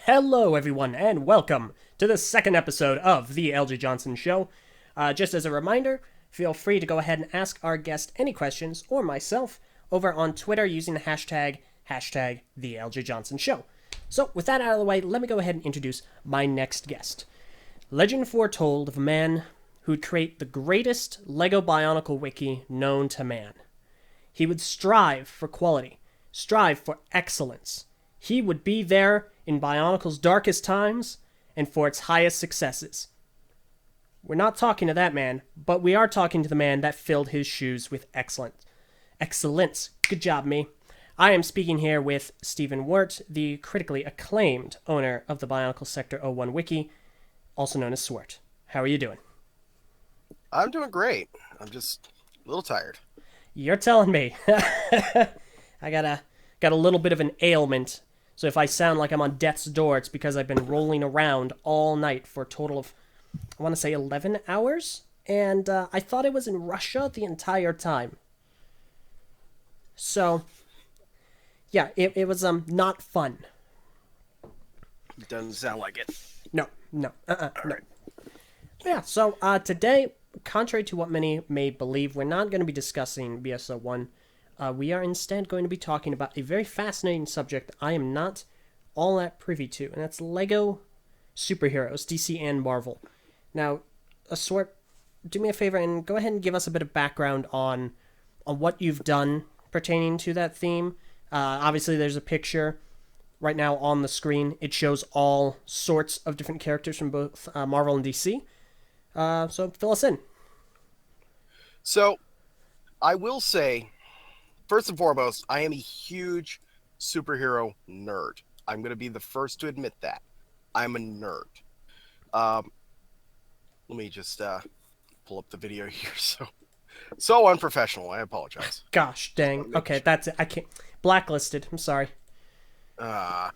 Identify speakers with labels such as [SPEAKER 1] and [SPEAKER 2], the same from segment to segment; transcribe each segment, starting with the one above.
[SPEAKER 1] Hello, everyone, and welcome to the second episode of the Eljay Johnsen Show. Just as a reminder, feel free to go ahead and ask our guest any questions, or myself, over on Twitter using the hashtag the Eljay Johnsen Show. So, with that out of the way, let me go ahead and introduce my next guest. Legend foretold of a man who'd create the greatest LEGO BIONICLE wiki known to man. He would strive for quality, strive for excellence. He would be there in Bionicle's darkest times and for its highest successes. We're not talking to that man, but we are talking to the man that filled his shoes with excellence. Good job, me. I am speaking here with Stephen Wert, the critically acclaimed owner of the Bionicle Sector 01 wiki, also known as Swert. How are you doing?
[SPEAKER 2] I'm doing great. I'm just a little tired.
[SPEAKER 1] You're telling me. I got a little bit of an ailment, so if I sound like I'm on death's door, it's because I've been rolling around all night for a total of, I want to say 11 hours, and I thought I was in Russia the entire time. So, yeah, it was not fun.
[SPEAKER 2] Doesn't sound like it.
[SPEAKER 1] No.
[SPEAKER 2] All
[SPEAKER 1] No.
[SPEAKER 2] right.
[SPEAKER 1] Yeah, so today, contrary to what many may believe, we're not going to be discussing BS01. We are instead going to be talking about a very fascinating subject I am not all that privy to, and that's LEGO superheroes, DC and Marvel. Now, Swert, do me a favor and go ahead and give us a bit of background on what you've done pertaining to that theme. Obviously, there's a picture right now on the screen. It shows all sorts of different characters from both Marvel and DC. So fill us in.
[SPEAKER 2] So, I will say, first and foremost, I am a huge superhero nerd. I'm going to be the first to admit that. I'm a nerd. Let me just pull up the video here. So unprofessional. I apologize.
[SPEAKER 1] Gosh, dang. Okay, that's it. I can't. Blacklisted. I'm sorry.
[SPEAKER 2] All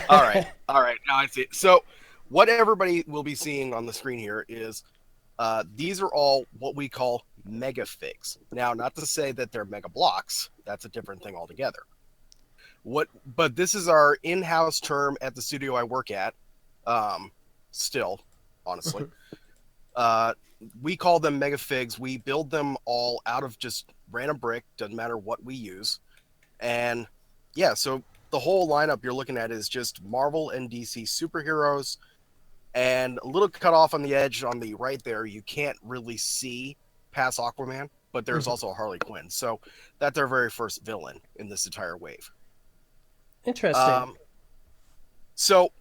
[SPEAKER 2] right. Now I see it. So, what everybody will be seeing on the screen here is these are all what we call mega figs. Now, not to say that they're mega blocks. That's a different thing altogether. But this is our in-house term at the studio I work at. Still, honestly, we call them mega figs. We build them all out of just random brick. Doesn't matter what we use, and yeah. So the whole lineup you're looking at is just Marvel and DC superheroes. And a little cut off on the edge on the right there, you can't really see past Aquaman, but there's also Harley Quinn. So that's our very first villain in this entire wave.
[SPEAKER 1] Interesting.
[SPEAKER 2] So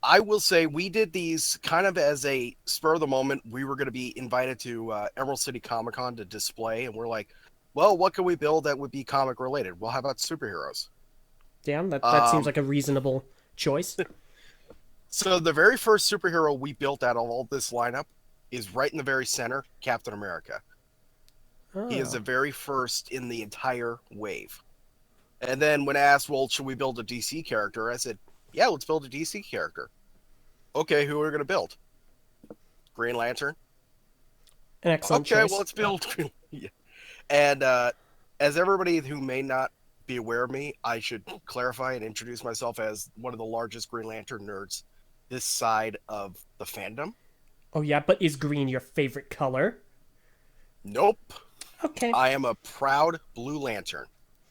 [SPEAKER 2] I will say we did these kind of as a spur of the moment. We were going to be invited to Emerald City Comic Con to display, and we're like, well, what can we build that would be comic related? Well, how about superheroes?
[SPEAKER 1] Damn, that seems like a reasonable choice.
[SPEAKER 2] So the very first superhero we built out of all this lineup is right in the very center, Captain America.
[SPEAKER 1] Oh.
[SPEAKER 2] He is the very first in the entire wave. And then when asked, well, should we build a DC character? I said, yeah, let's build a DC character. Okay, who are we going to build? Green Lantern.
[SPEAKER 1] An excellent
[SPEAKER 2] okay,
[SPEAKER 1] choice.
[SPEAKER 2] well, let's build. Yeah. And as everybody who may not be aware of me, I should clarify and introduce myself as one of the largest Green Lantern nerds this side of the fandom.
[SPEAKER 1] Oh yeah, but is green your favorite color?
[SPEAKER 2] Nope.
[SPEAKER 1] Okay.
[SPEAKER 2] I am a proud Blue Lantern.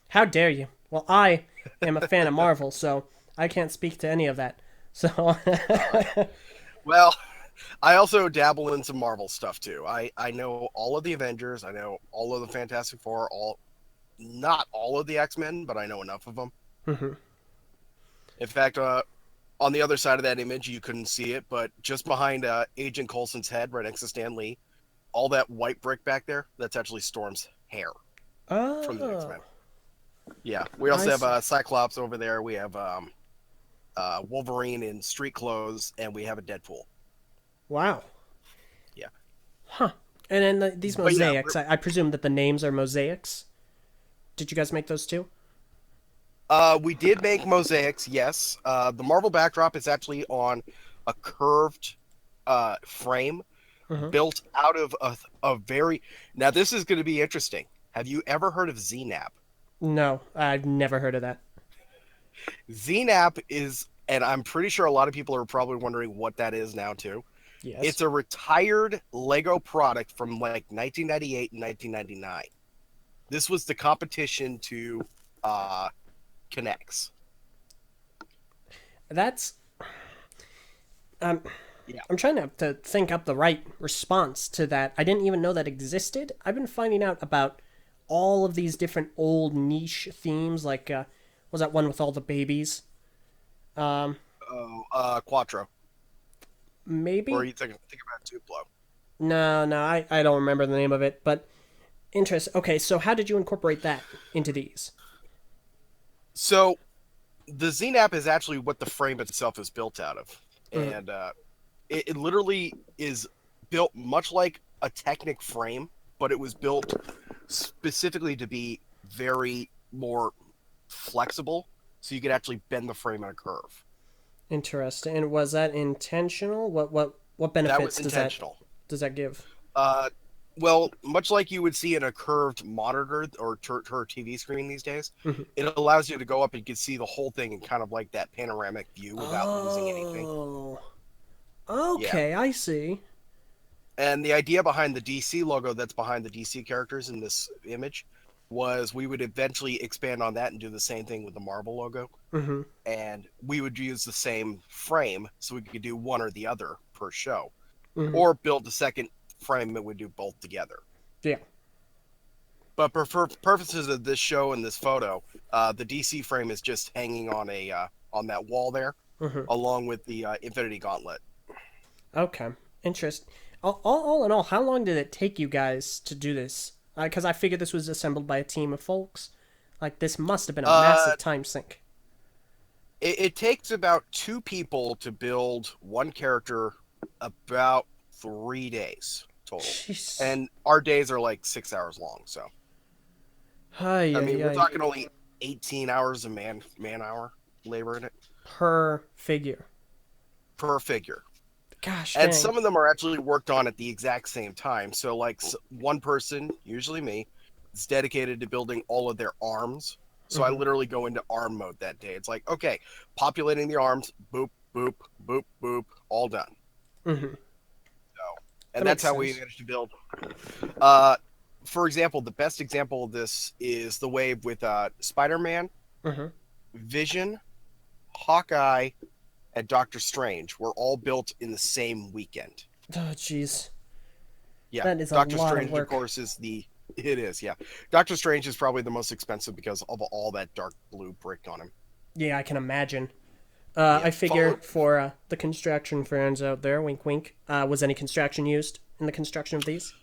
[SPEAKER 1] How dare you? Well, I am a fan of Marvel, so I can't speak to any of that. So
[SPEAKER 2] Well, I also dabble in some Marvel stuff too. I know all of the Avengers, I know all of the Fantastic Four, not all of the X-Men, but I know enough of them.
[SPEAKER 1] Mm-hmm.
[SPEAKER 2] In fact, on the other side of that image, you couldn't see it, but just behind Agent Coulson's head, right next to Stan Lee, all that white brick back there, that's actually Storm's hair from the X-Men. Yeah, we also have Cyclops over there. We have Wolverine in street clothes, and we have a Deadpool.
[SPEAKER 1] Wow.
[SPEAKER 2] Yeah.
[SPEAKER 1] Huh. And then these mosaics, I presume that the names are mosaics? Did you guys make those too?
[SPEAKER 2] We did make mosaics, yes. The Marvel backdrop is actually on a curved frame built out of a very... Now, this is going to be interesting. Have you ever heard of ZNAP?
[SPEAKER 1] No, I've never heard of that.
[SPEAKER 2] ZNAP is and I'm pretty sure a lot of people are probably wondering what that is now too.
[SPEAKER 1] Yes.
[SPEAKER 2] It's a retired Lego product from like 1998 and 1999. This was the competition to Connects.
[SPEAKER 1] That's
[SPEAKER 2] Yeah.
[SPEAKER 1] I'm trying to think up the right response to that. I didn't even know that existed. I've been finding out about all of these different old niche themes, like was that one with all the babies?
[SPEAKER 2] Quattro.
[SPEAKER 1] Maybe.
[SPEAKER 2] Or you think about Tupelo.
[SPEAKER 1] No, I don't remember the name of it, but interesting. Okay, so how did you incorporate that into these?
[SPEAKER 2] So the ZNAP is actually what the frame itself is built out of.
[SPEAKER 1] Mhm.
[SPEAKER 2] And it literally is built much like a Technic frame, but it was built specifically to be very more flexible, so you could actually bend the frame in a curve.
[SPEAKER 1] Interesting. And was that intentional? What
[SPEAKER 2] That
[SPEAKER 1] benefits
[SPEAKER 2] was intentional.
[SPEAKER 1] does that give?
[SPEAKER 2] Uh, well, much like you would see in a curved monitor or TV screen these days,
[SPEAKER 1] Mhm.
[SPEAKER 2] it allows you to go up and you can see the whole thing in kind of like that panoramic view without losing anything.
[SPEAKER 1] Oh,
[SPEAKER 2] Yeah.
[SPEAKER 1] okay, I see.
[SPEAKER 2] And the idea behind the DC logo that's behind the DC characters in this image was we would eventually expand on that and do the same thing with the Marvel logo.
[SPEAKER 1] Hmm.
[SPEAKER 2] And we would use the same frame so we could do one or the other per show.
[SPEAKER 1] Hmm.
[SPEAKER 2] Or build a second frame that would do both together.
[SPEAKER 1] Yeah.
[SPEAKER 2] But for purposes of this show and this photo, the DC frame is just hanging on on that wall there,
[SPEAKER 1] Hmm.
[SPEAKER 2] along with the Infinity Gauntlet.
[SPEAKER 1] Okay. Interesting. All in all, how long did it take you guys to do this? Because I figured this was assembled by a team of folks. Like, this must have been a massive time sink.
[SPEAKER 2] It takes about 2 people to build one character, about 3 days total,
[SPEAKER 1] Jeez.
[SPEAKER 2] and our days are like 6 hours long. So
[SPEAKER 1] Ay,
[SPEAKER 2] I mean,
[SPEAKER 1] ay,
[SPEAKER 2] we're
[SPEAKER 1] ay.
[SPEAKER 2] talking only 18 hours of man hour labor in it
[SPEAKER 1] Per figure.
[SPEAKER 2] per figure.
[SPEAKER 1] Gosh
[SPEAKER 2] And
[SPEAKER 1] dang.
[SPEAKER 2] some of them are actually worked on at the exact same time. So, like, one person, usually me, is dedicated to building all of their arms. So I
[SPEAKER 1] Mhm.
[SPEAKER 2] literally go into arm mode that day. It's like, okay, populating the arms, boop, boop, boop, boop, all done.
[SPEAKER 1] Hmm.
[SPEAKER 2] And
[SPEAKER 1] That
[SPEAKER 2] that's
[SPEAKER 1] makes
[SPEAKER 2] how we
[SPEAKER 1] sense.
[SPEAKER 2] managed to build. Uh, for example, the best example of this is the wave with Spider-Man,
[SPEAKER 1] Hmm.
[SPEAKER 2] Vision, Hawkeye, and Doctor Strange were all built in the same weekend.
[SPEAKER 1] Oh, jeez.
[SPEAKER 2] Yeah,
[SPEAKER 1] That is a
[SPEAKER 2] Doctor
[SPEAKER 1] lot of
[SPEAKER 2] Strange, of
[SPEAKER 1] work.
[SPEAKER 2] course, is the. It is, yeah. Doctor Strange is probably the most expensive because of all that dark blue brick on him.
[SPEAKER 1] Yeah, I can imagine.
[SPEAKER 2] Yeah,
[SPEAKER 1] I figure
[SPEAKER 2] follow-
[SPEAKER 1] for the construction fans out there, wink wink, was any construction used in the construction of these?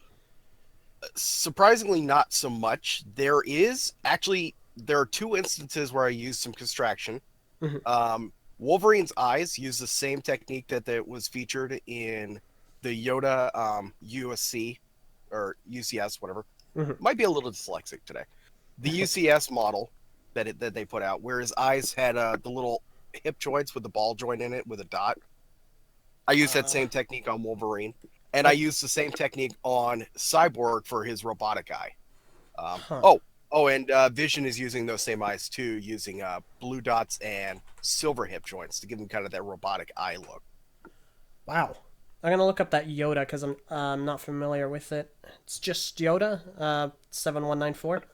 [SPEAKER 2] Surprisingly, not so much. There are 2 instances where I used some construction.
[SPEAKER 1] Mhm.
[SPEAKER 2] Wolverine's eyes use the same technique that was featured in the Yoda USC or UCS, whatever.
[SPEAKER 1] Mhm.
[SPEAKER 2] Might be a little dyslexic today. The UCS model that they put out, where his eyes had the little hip joints with the ball joint in it with a dot. I used that same technique on Wolverine, and I used the same technique on Cyborg for his robotic eye.
[SPEAKER 1] Huh.
[SPEAKER 2] And Vision is using those same eyes too, using blue dots and silver hip joints to give him kind of that robotic eye look.
[SPEAKER 1] Wow. I'm gonna look up that Yoda because I'm not familiar with it. It's just Yoda, 7194.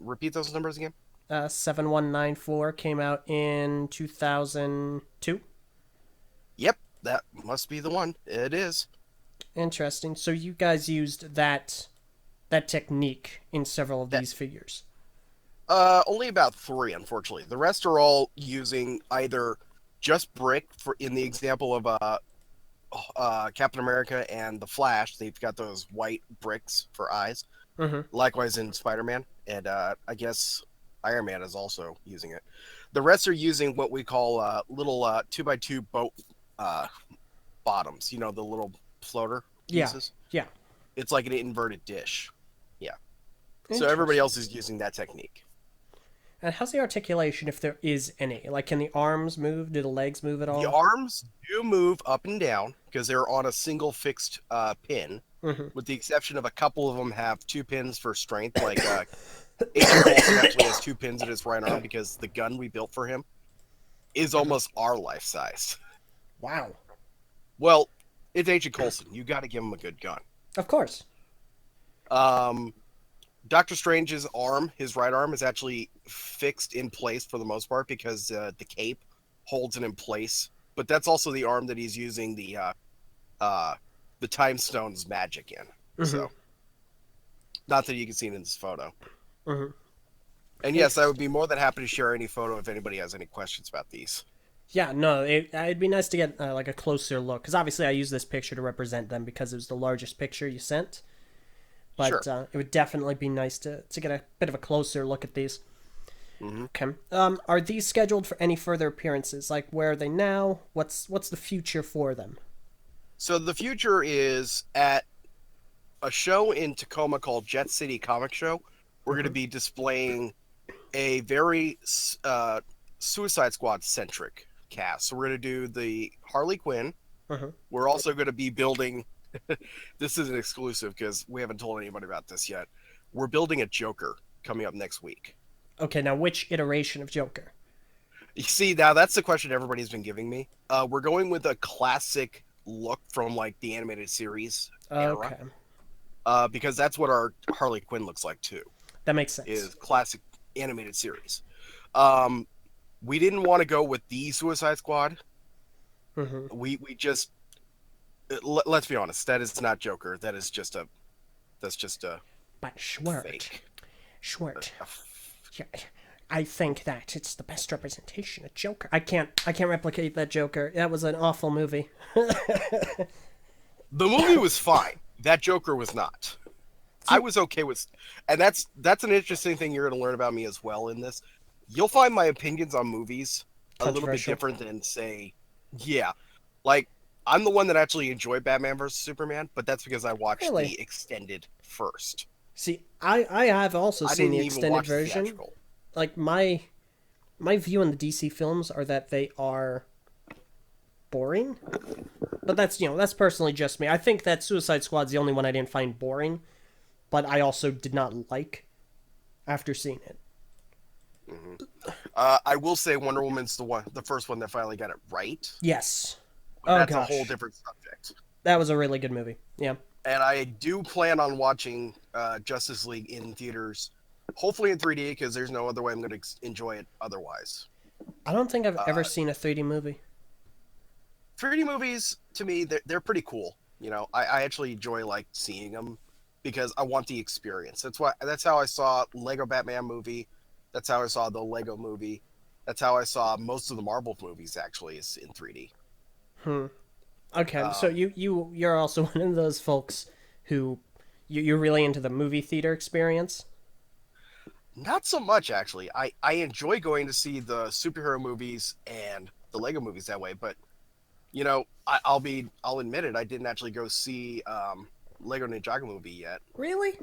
[SPEAKER 2] Repeat those numbers again.
[SPEAKER 1] 7194 came out in 2002.
[SPEAKER 2] Yep, that must be the one. It is.
[SPEAKER 1] Interesting. So you guys used that technique in several of these figures.
[SPEAKER 2] Only about 3, unfortunately. The rest are all using either just brick for in the example of Captain America and the Flash. They've got those white bricks for eyes.
[SPEAKER 1] Mm-hmm.
[SPEAKER 2] Likewise in Spider-Man, and I guess Iron Man is also using it. The rest are using what we call little 2x2 boat bottoms. You know, the little floater
[SPEAKER 1] Yeah.
[SPEAKER 2] pieces.
[SPEAKER 1] Yeah.
[SPEAKER 2] It's like an inverted dish. Yeah. So
[SPEAKER 1] Interesting.
[SPEAKER 2] everybody else is using that technique.
[SPEAKER 1] And how's the articulation, if there is any? Like, can the arms move? Do the legs move at
[SPEAKER 2] The
[SPEAKER 1] all?
[SPEAKER 2] arms do move up and down because they're on a single fixed pin,
[SPEAKER 1] Mm-hmm.
[SPEAKER 2] with the exception of a couple of them have two pins for strength. Like Agent Coulson actually has two pins in his right arm because the gun we built for him is almost our life size.
[SPEAKER 1] Wow.
[SPEAKER 2] Well, it's Agent Coulson. You got to give him a good gun.
[SPEAKER 1] Of course.
[SPEAKER 2] Doctor Strange's arm, his right arm, is actually fixed in place for the most part because the cape holds it in place. But that's also the arm that he's using the Time Stone's magic in.
[SPEAKER 1] Mm-hmm.
[SPEAKER 2] So, not that you can see it in this photo.
[SPEAKER 1] Mm-hmm.
[SPEAKER 2] And yes, I would be more than happy to share any photo if anybody has any questions about these.
[SPEAKER 1] Yeah, no, it'd be nice to get like a closer look, because obviously I use this picture to represent them because it was the largest picture you sent. But
[SPEAKER 2] Sure.
[SPEAKER 1] it would definitely be nice to get a bit of a closer look at these.
[SPEAKER 2] Mm-hmm.
[SPEAKER 1] Okay. Are these scheduled for any further appearances? Like, where are they now? What's the future for them?
[SPEAKER 2] So the future is at a show in Tacoma called Jet City Comic Show. We're going to be displaying a very Suicide Squad centric cast. So we're going to do the Harley Quinn.
[SPEAKER 1] Uh-huh.
[SPEAKER 2] We're also going to be building. This is an exclusive because we haven't told anybody about this yet. We're building a Joker coming up next week.
[SPEAKER 1] Okay, now which iteration of Joker?
[SPEAKER 2] You see, now that's the question everybody's been giving me. We're going with a classic look from like the animated series
[SPEAKER 1] Okay,
[SPEAKER 2] era, because that's what our Harley Quinn looks like too.
[SPEAKER 1] that makes sense.
[SPEAKER 2] Is classic animated series. We didn't want to go with the Suicide Squad.
[SPEAKER 1] Mm-hmm.
[SPEAKER 2] We just let's be honest. That is not Joker. That's just a
[SPEAKER 1] But Swert,
[SPEAKER 2] fake.
[SPEAKER 1] Swert, yeah, I think that it's the best representation of Joker. I can't replicate that Joker. That was an awful movie.
[SPEAKER 2] The movie was fine. That Joker was not. I was okay with, and that's an interesting thing you're going to learn about me as well in this. You'll find my opinions on movies a little bit different than say, yeah, like I'm the one that actually enjoyed Batman vs Superman, but that's because I watched the extended first.
[SPEAKER 1] See, I have also seen the extended version.
[SPEAKER 2] Theatrical.
[SPEAKER 1] Like my view on the DC films are that they are boring. But that's personally just me. I think that Suicide Squad's the only one I didn't find boring, but I also did not like after seeing it.
[SPEAKER 2] Mm-hmm. I will say Wonder Woman's the first one that finally got it right.
[SPEAKER 1] Yes.
[SPEAKER 2] That's a whole different subject.
[SPEAKER 1] That was a really good movie. Yeah.
[SPEAKER 2] And I do plan on watching Justice League in theaters, hopefully in 3D, because there's no other way I'm going to enjoy it otherwise.
[SPEAKER 1] I don't think I've ever seen a 3D movie.
[SPEAKER 2] 3D movies, to me, they're pretty cool. You know, I actually enjoy like seeing them because I want the experience. That's how I saw Lego Batman movie. That's how I saw the Lego movie. That's how I saw most of the Marvel movies actually is in 3D.
[SPEAKER 1] Okay, so you're also one of those folks who you're really into the movie theater experience?
[SPEAKER 2] Not so much, actually. I enjoy going to see the superhero movies and the Lego movies that way, but you know, I'll admit it. I didn't actually go see Lego Ninjago movie yet.
[SPEAKER 1] Really?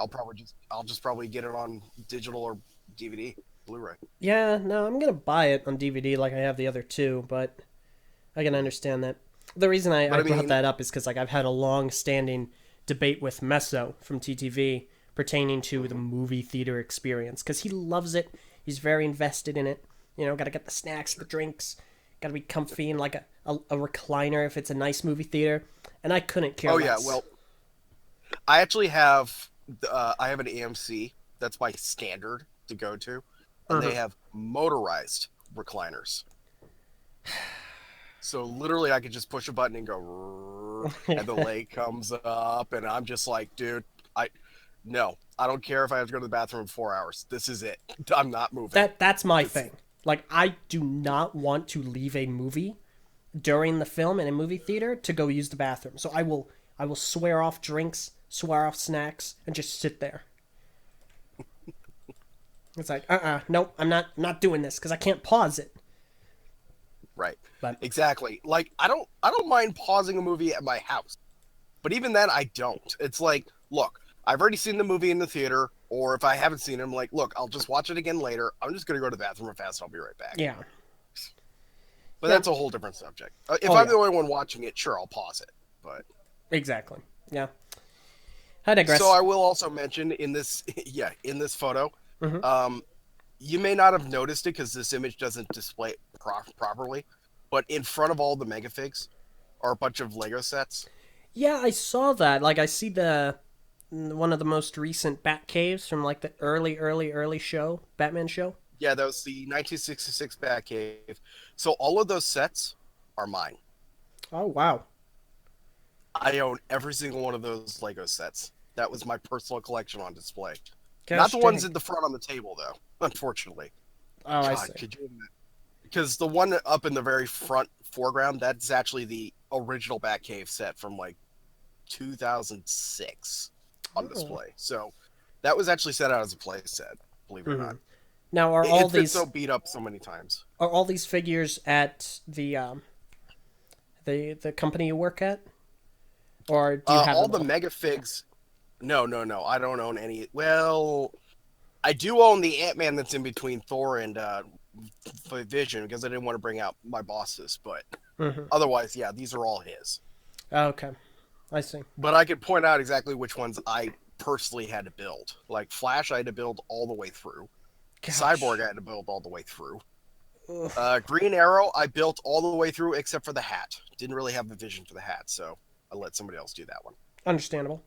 [SPEAKER 2] I'll just probably get it on digital or DVD, Blu-ray.
[SPEAKER 1] Yeah, no, I'm gonna buy it on DVD like I have the other two, but I can understand that. The reason I brought that up is because like I've had a long-standing debate with Meso from TTV pertaining to the movie theater experience because he loves it. He's very invested in it. You know, got to get the snacks, the drinks, got to be comfy in like a recliner if it's a nice movie theater. And I couldn't care less.
[SPEAKER 2] Oh yeah, well, I actually have I have an AMC. That's my standard to go to, and they have motorized recliners. So literally, I could just push a button and go, and the leg comes up, and I'm just like, dude, I don't care if I have to go to the bathroom in 4 hours. This is it. I'm not moving.
[SPEAKER 1] That's my thing. Like, I do not want to leave a movie during the film in a movie theater to go use the bathroom. So I will swear off drinks, swear off snacks, and just sit there. It's like, nope, I'm not doing this because I can't pause it.
[SPEAKER 2] Right.
[SPEAKER 1] But
[SPEAKER 2] exactly. Like I don't mind pausing a movie at my house. But even then I don't. It's like, look, I've already seen the movie in the theater. Or if I haven't seen it, I'm like, look, I'll just watch it again later. I'm just going to go to the bathroom real fast. I'll be right back.
[SPEAKER 1] Yeah.
[SPEAKER 2] But that's a whole different subject. If
[SPEAKER 1] Oh,
[SPEAKER 2] I'm
[SPEAKER 1] yeah.
[SPEAKER 2] the only one watching it, sure, I'll pause it. But
[SPEAKER 1] Exactly. Yeah. I digress.
[SPEAKER 2] so I will also mention in this, in this photo,
[SPEAKER 1] Mm-hmm.
[SPEAKER 2] you may not have noticed it because this image doesn't display it properly, but in front of all the megafigs are a bunch of Lego sets.
[SPEAKER 1] Yeah, I saw that. Like, I see the one of the most recent Bat caves from like the early show, Batman show.
[SPEAKER 2] Yeah, that was the 1966 Batcave. So all of those sets are mine.
[SPEAKER 1] Oh wow.
[SPEAKER 2] I own every single one of those Lego sets. That was my personal collection on display. Not
[SPEAKER 1] Gosh
[SPEAKER 2] the ones
[SPEAKER 1] dang.
[SPEAKER 2] at the front on the table, though, unfortunately.
[SPEAKER 1] Oh, I
[SPEAKER 2] God,
[SPEAKER 1] see.
[SPEAKER 2] could you imagine? Because the one up in the very front foreground, that's actually the original Batcave set from like 2006 on
[SPEAKER 1] Oh.
[SPEAKER 2] display. So that was actually set out as a play set, believe it or
[SPEAKER 1] Mm-hmm.
[SPEAKER 2] not.
[SPEAKER 1] Now,
[SPEAKER 2] It's been so beat up so many times.
[SPEAKER 1] are all these figures at the company you work at, or do you have
[SPEAKER 2] All
[SPEAKER 1] them
[SPEAKER 2] the
[SPEAKER 1] all?
[SPEAKER 2] mega figs. No, no, no. I don't own any. Well, I do own the Ant-Man that's in between Thor and Vision because I didn't want to bring out my bosses. But
[SPEAKER 1] Mm-hmm.
[SPEAKER 2] otherwise, yeah, these are all his.
[SPEAKER 1] Okay, I see.
[SPEAKER 2] But I could point out exactly which ones I personally had to build. Like Flash, I had to build all the way through.
[SPEAKER 1] Gosh.
[SPEAKER 2] Cyborg, I had to build all the way through.
[SPEAKER 1] Ugh.
[SPEAKER 2] Green Arrow, I built all the way through except for the hat. Didn't really have the vision for the hat, so I let somebody else do that one.
[SPEAKER 1] Understandable.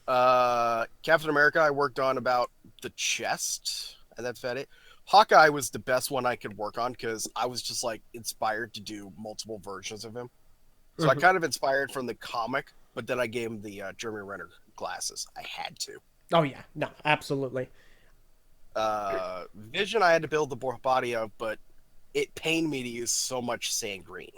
[SPEAKER 2] Captain America, I worked on about the chest, and that's about it. Hawkeye was the best one I could work on because I was just like inspired to do multiple versions of him. So I
[SPEAKER 1] Mhm.
[SPEAKER 2] kind of inspired from the comic, but then I gave him the Jeremy Renner glasses. I had to.
[SPEAKER 1] Oh yeah, no, absolutely.
[SPEAKER 2] Vision, I had to build the body of, but it pained me to use so much sand green.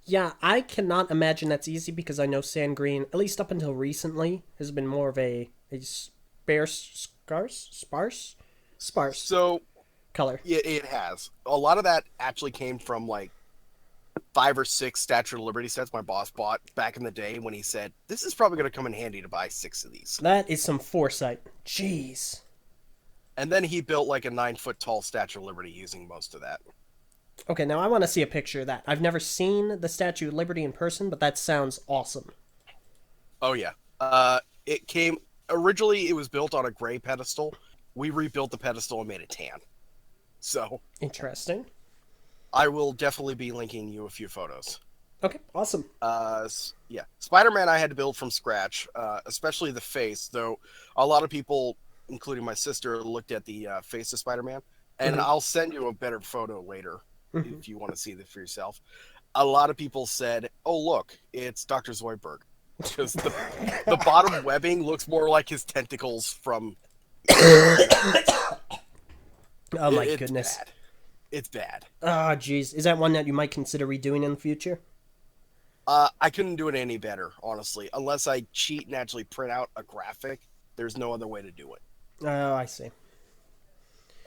[SPEAKER 1] Yeah, I cannot imagine that's easy because I know sand green, at least up until recently, has been more of a sparse
[SPEAKER 2] So
[SPEAKER 1] color.
[SPEAKER 2] it has. A lot of that actually came from like 5 or 6 Statue of Liberty sets my boss bought back in the day when he said, this is probably going to come in handy to buy 6 of these.
[SPEAKER 1] That is some foresight. Jeez.
[SPEAKER 2] And then he built like a 9 foot tall Statue of Liberty using most of that.
[SPEAKER 1] Okay, now I want to see a picture of that. I've never seen the Statue of Liberty in person, but that sounds awesome.
[SPEAKER 2] Oh, yeah. It came, originally it was built on a gray pedestal. We rebuilt the pedestal and made it tan. So
[SPEAKER 1] Interesting.
[SPEAKER 2] I will definitely be linking you a few photos.
[SPEAKER 1] Okay, awesome.
[SPEAKER 2] Yeah, Spider-Man I had to build from scratch, especially the face. Though a lot of people, including my sister, looked at the face of Spider-Man, and
[SPEAKER 1] Mhm.
[SPEAKER 2] I'll send you a better photo later
[SPEAKER 1] Mhm.
[SPEAKER 2] if you want to see this for yourself. A lot of people said, "Oh, look, it's Dr. Zoidberg," because the bottom webbing looks more like his tentacles from.
[SPEAKER 1] Oh my
[SPEAKER 2] It's
[SPEAKER 1] goodness.
[SPEAKER 2] bad. It's bad.
[SPEAKER 1] Ah, jeez. Is that one that you might consider redoing in the future?
[SPEAKER 2] I couldn't do it any better, honestly, unless I cheat and actually print out a graphic. There's no other way to do it.
[SPEAKER 1] Oh, I see.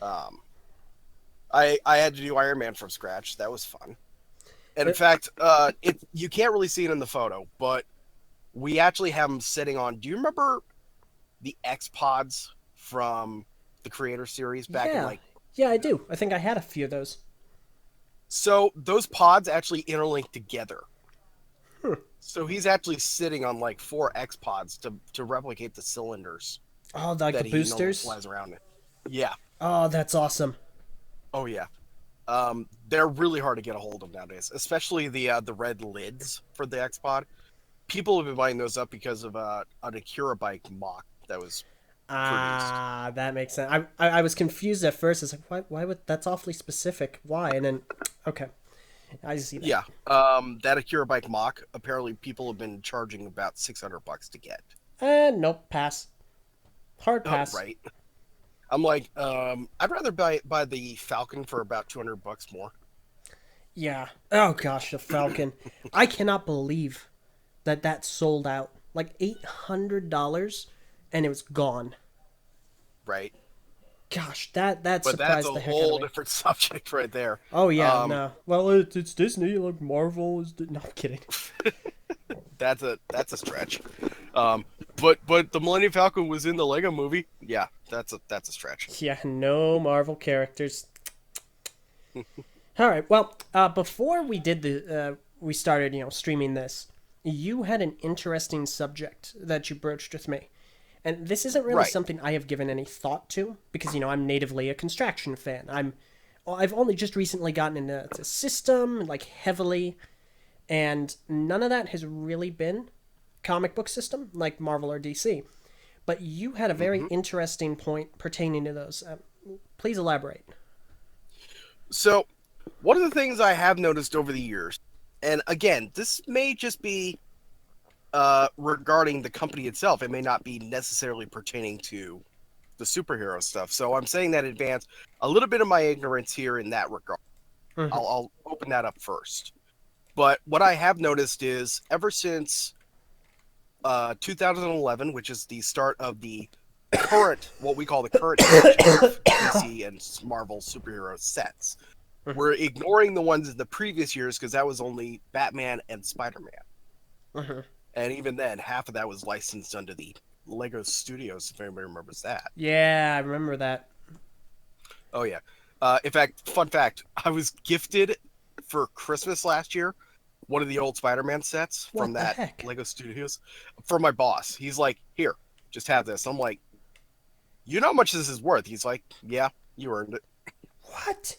[SPEAKER 2] Um, I had to do Iron Man from scratch. That was fun. And in fact, you can't really see it in the photo, but we actually have them sitting on. Do you remember the X Pods from the Creator series back in
[SPEAKER 1] Yeah.
[SPEAKER 2] like?
[SPEAKER 1] Yeah, I do. I think I had a few of those.
[SPEAKER 2] So those pods actually interlink together.
[SPEAKER 1] Hmm.
[SPEAKER 2] So he's actually sitting on like 4 X Pods to replicate the cylinders
[SPEAKER 1] Oh, like
[SPEAKER 2] that
[SPEAKER 1] the
[SPEAKER 2] he normally
[SPEAKER 1] boosters?
[SPEAKER 2] flies around in. Yeah.
[SPEAKER 1] Oh, that's awesome.
[SPEAKER 2] Oh yeah. They're really hard to get a hold of nowadays, especially the red lids for the X Pod. People have been buying those up because of an Akira bike mock that was produced.
[SPEAKER 1] Ah, that makes sense. I was confused at first. It's like, why would that's awfully specific? Why? And then, okay, I see that.
[SPEAKER 2] Yeah. That Akira bike mock, apparently people have been charging about $600 to get.
[SPEAKER 1] Nope, pass. Hard
[SPEAKER 2] Oh,
[SPEAKER 1] pass.
[SPEAKER 2] right. I'm like, I'd rather buy the Falcon for about $200 more.
[SPEAKER 1] Yeah. Oh gosh, the Falcon. I cannot believe that sold out. Like $800, and it was gone.
[SPEAKER 2] Right.
[SPEAKER 1] Gosh, that
[SPEAKER 2] But that's
[SPEAKER 1] surprised
[SPEAKER 2] a
[SPEAKER 1] the heck out
[SPEAKER 2] whole
[SPEAKER 1] of me.
[SPEAKER 2] different subject right there.
[SPEAKER 1] Oh yeah,
[SPEAKER 2] Um,
[SPEAKER 1] no. Well, it's Disney. Like Marvel is. No, I'm kidding.
[SPEAKER 2] That's a stretch. But the Millennium Falcon was in the Lego movie. Yeah, that's a stretch.
[SPEAKER 1] Yeah, no Marvel characters. All right. Well, before we did we started, streaming this. You had an interesting subject that you broached with me, and this isn't really
[SPEAKER 2] Right.
[SPEAKER 1] something I have given any thought to because I'm natively a construction fan. I've only just recently gotten into the system like heavily, and none of that has really been comic book system like Marvel or DC. But you had a very interesting point pertaining to those. Please elaborate.
[SPEAKER 2] So, one of the things I have noticed over the years, and again, this may just be regarding the company itself. It may not be necessarily pertaining to the superhero stuff. So I'm saying that in advance, a little bit of my ignorance here in that regard. I'll open that up first. But what I have noticed is ever since 2011, which is the start of the current, what we call the current DC and Marvel superhero sets, we're ignoring the ones in the previous years because that was only Batman and SpiderMan. And even then, half of that was licensed under the Lego Studios, if anybody remembers that.
[SPEAKER 1] Yeah, I remember that.
[SPEAKER 2] Oh, yeah. In fact, fun fact, I was gifted for Christmas last year one of the old Spider-Man sets from that
[SPEAKER 1] heck?
[SPEAKER 2] Lego Studios from my boss. He's like, here, just have this. I'm like, you know how much this is worth? He's like, yeah, you earned it.
[SPEAKER 1] What?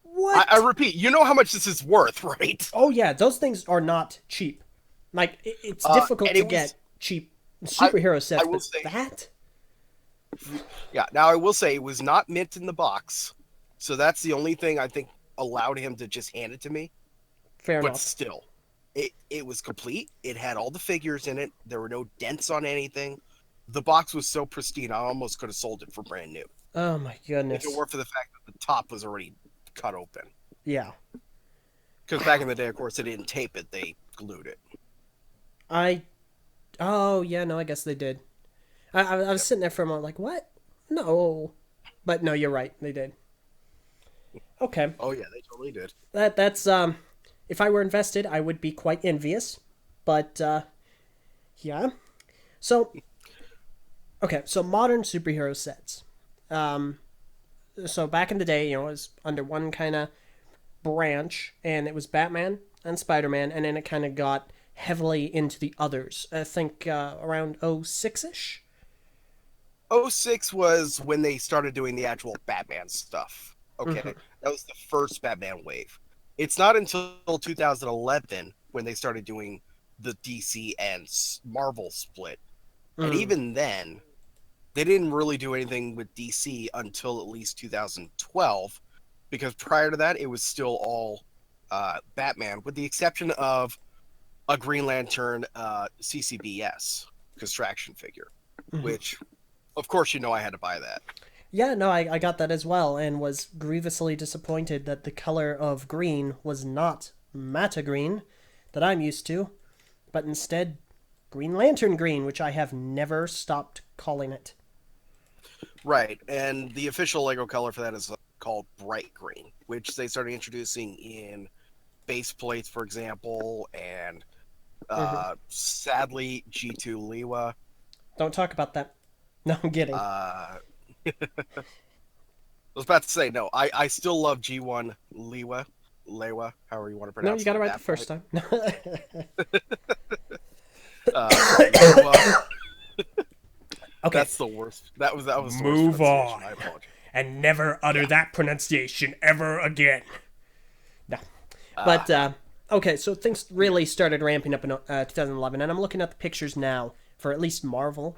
[SPEAKER 1] What?
[SPEAKER 2] I repeat, you know how much this is worth, right?
[SPEAKER 1] Oh, yeah, those things are not cheap. Like, it's difficult to get cheap superhero sets, but
[SPEAKER 2] say,
[SPEAKER 1] that?
[SPEAKER 2] Yeah, now I will say it was not mint in the box. So that's the only thing I think allowed him to just hand it to me.
[SPEAKER 1] Fair
[SPEAKER 2] But
[SPEAKER 1] enough.
[SPEAKER 2] still, it was complete. It had all the figures in it. There were no dents on anything. The box was so pristine, I almost could have sold it for brand new.
[SPEAKER 1] Oh, my goodness.
[SPEAKER 2] If it weren't for the fact that the top was already cut open.
[SPEAKER 1] Yeah.
[SPEAKER 2] Because back in the day, of course, they didn't tape it. They glued it.
[SPEAKER 1] Oh, yeah, no, I guess they did. I was sitting there for a moment like, what? No. But no, you're right. They did. Okay.
[SPEAKER 2] Oh, yeah, they totally did.
[SPEAKER 1] That's, if I were invested, I would be quite envious. But, yeah. So, okay, so modern superhero sets. So back in the day, it was under one kind of branch, and it was Batman and Spider-Man, and then it kind of got heavily into the others. I think around 06-ish?
[SPEAKER 2] 06 was when they started doing the actual Batman stuff. Okay, that was the first Batman wave. It's not until 2011 when they started doing the DC and Marvel split. And even then, they didn't really do anything with DC until at least 2012, because prior to that, it was still all Batman, with the exception of a Green Lantern CCBS construction figure, which, of course, I had to buy that.
[SPEAKER 1] Yeah, no, I got that as well, and was grievously disappointed that the color of green was not Mata green that I'm used to, but instead Green Lantern green, which I have never stopped calling it.
[SPEAKER 2] Right, and the official Lego color for that is called bright green, which they started introducing in base plates, for example, and sadly, G2 Liwa.
[SPEAKER 1] Don't talk about that. No, I'm kidding.
[SPEAKER 2] I was about to say, no, I still love G1 Lewa, however you want to pronounce it.
[SPEAKER 1] No, you got it right the first time.
[SPEAKER 2] Lewa.
[SPEAKER 1] Okay.
[SPEAKER 2] That's the worst. That was the worst
[SPEAKER 1] Move
[SPEAKER 2] pronunciation.
[SPEAKER 1] on.
[SPEAKER 2] I apologize.
[SPEAKER 1] And never utter that pronunciation ever again. No. But, okay, so things really started ramping up in 2011, and I'm looking at the pictures now for at least Marvel.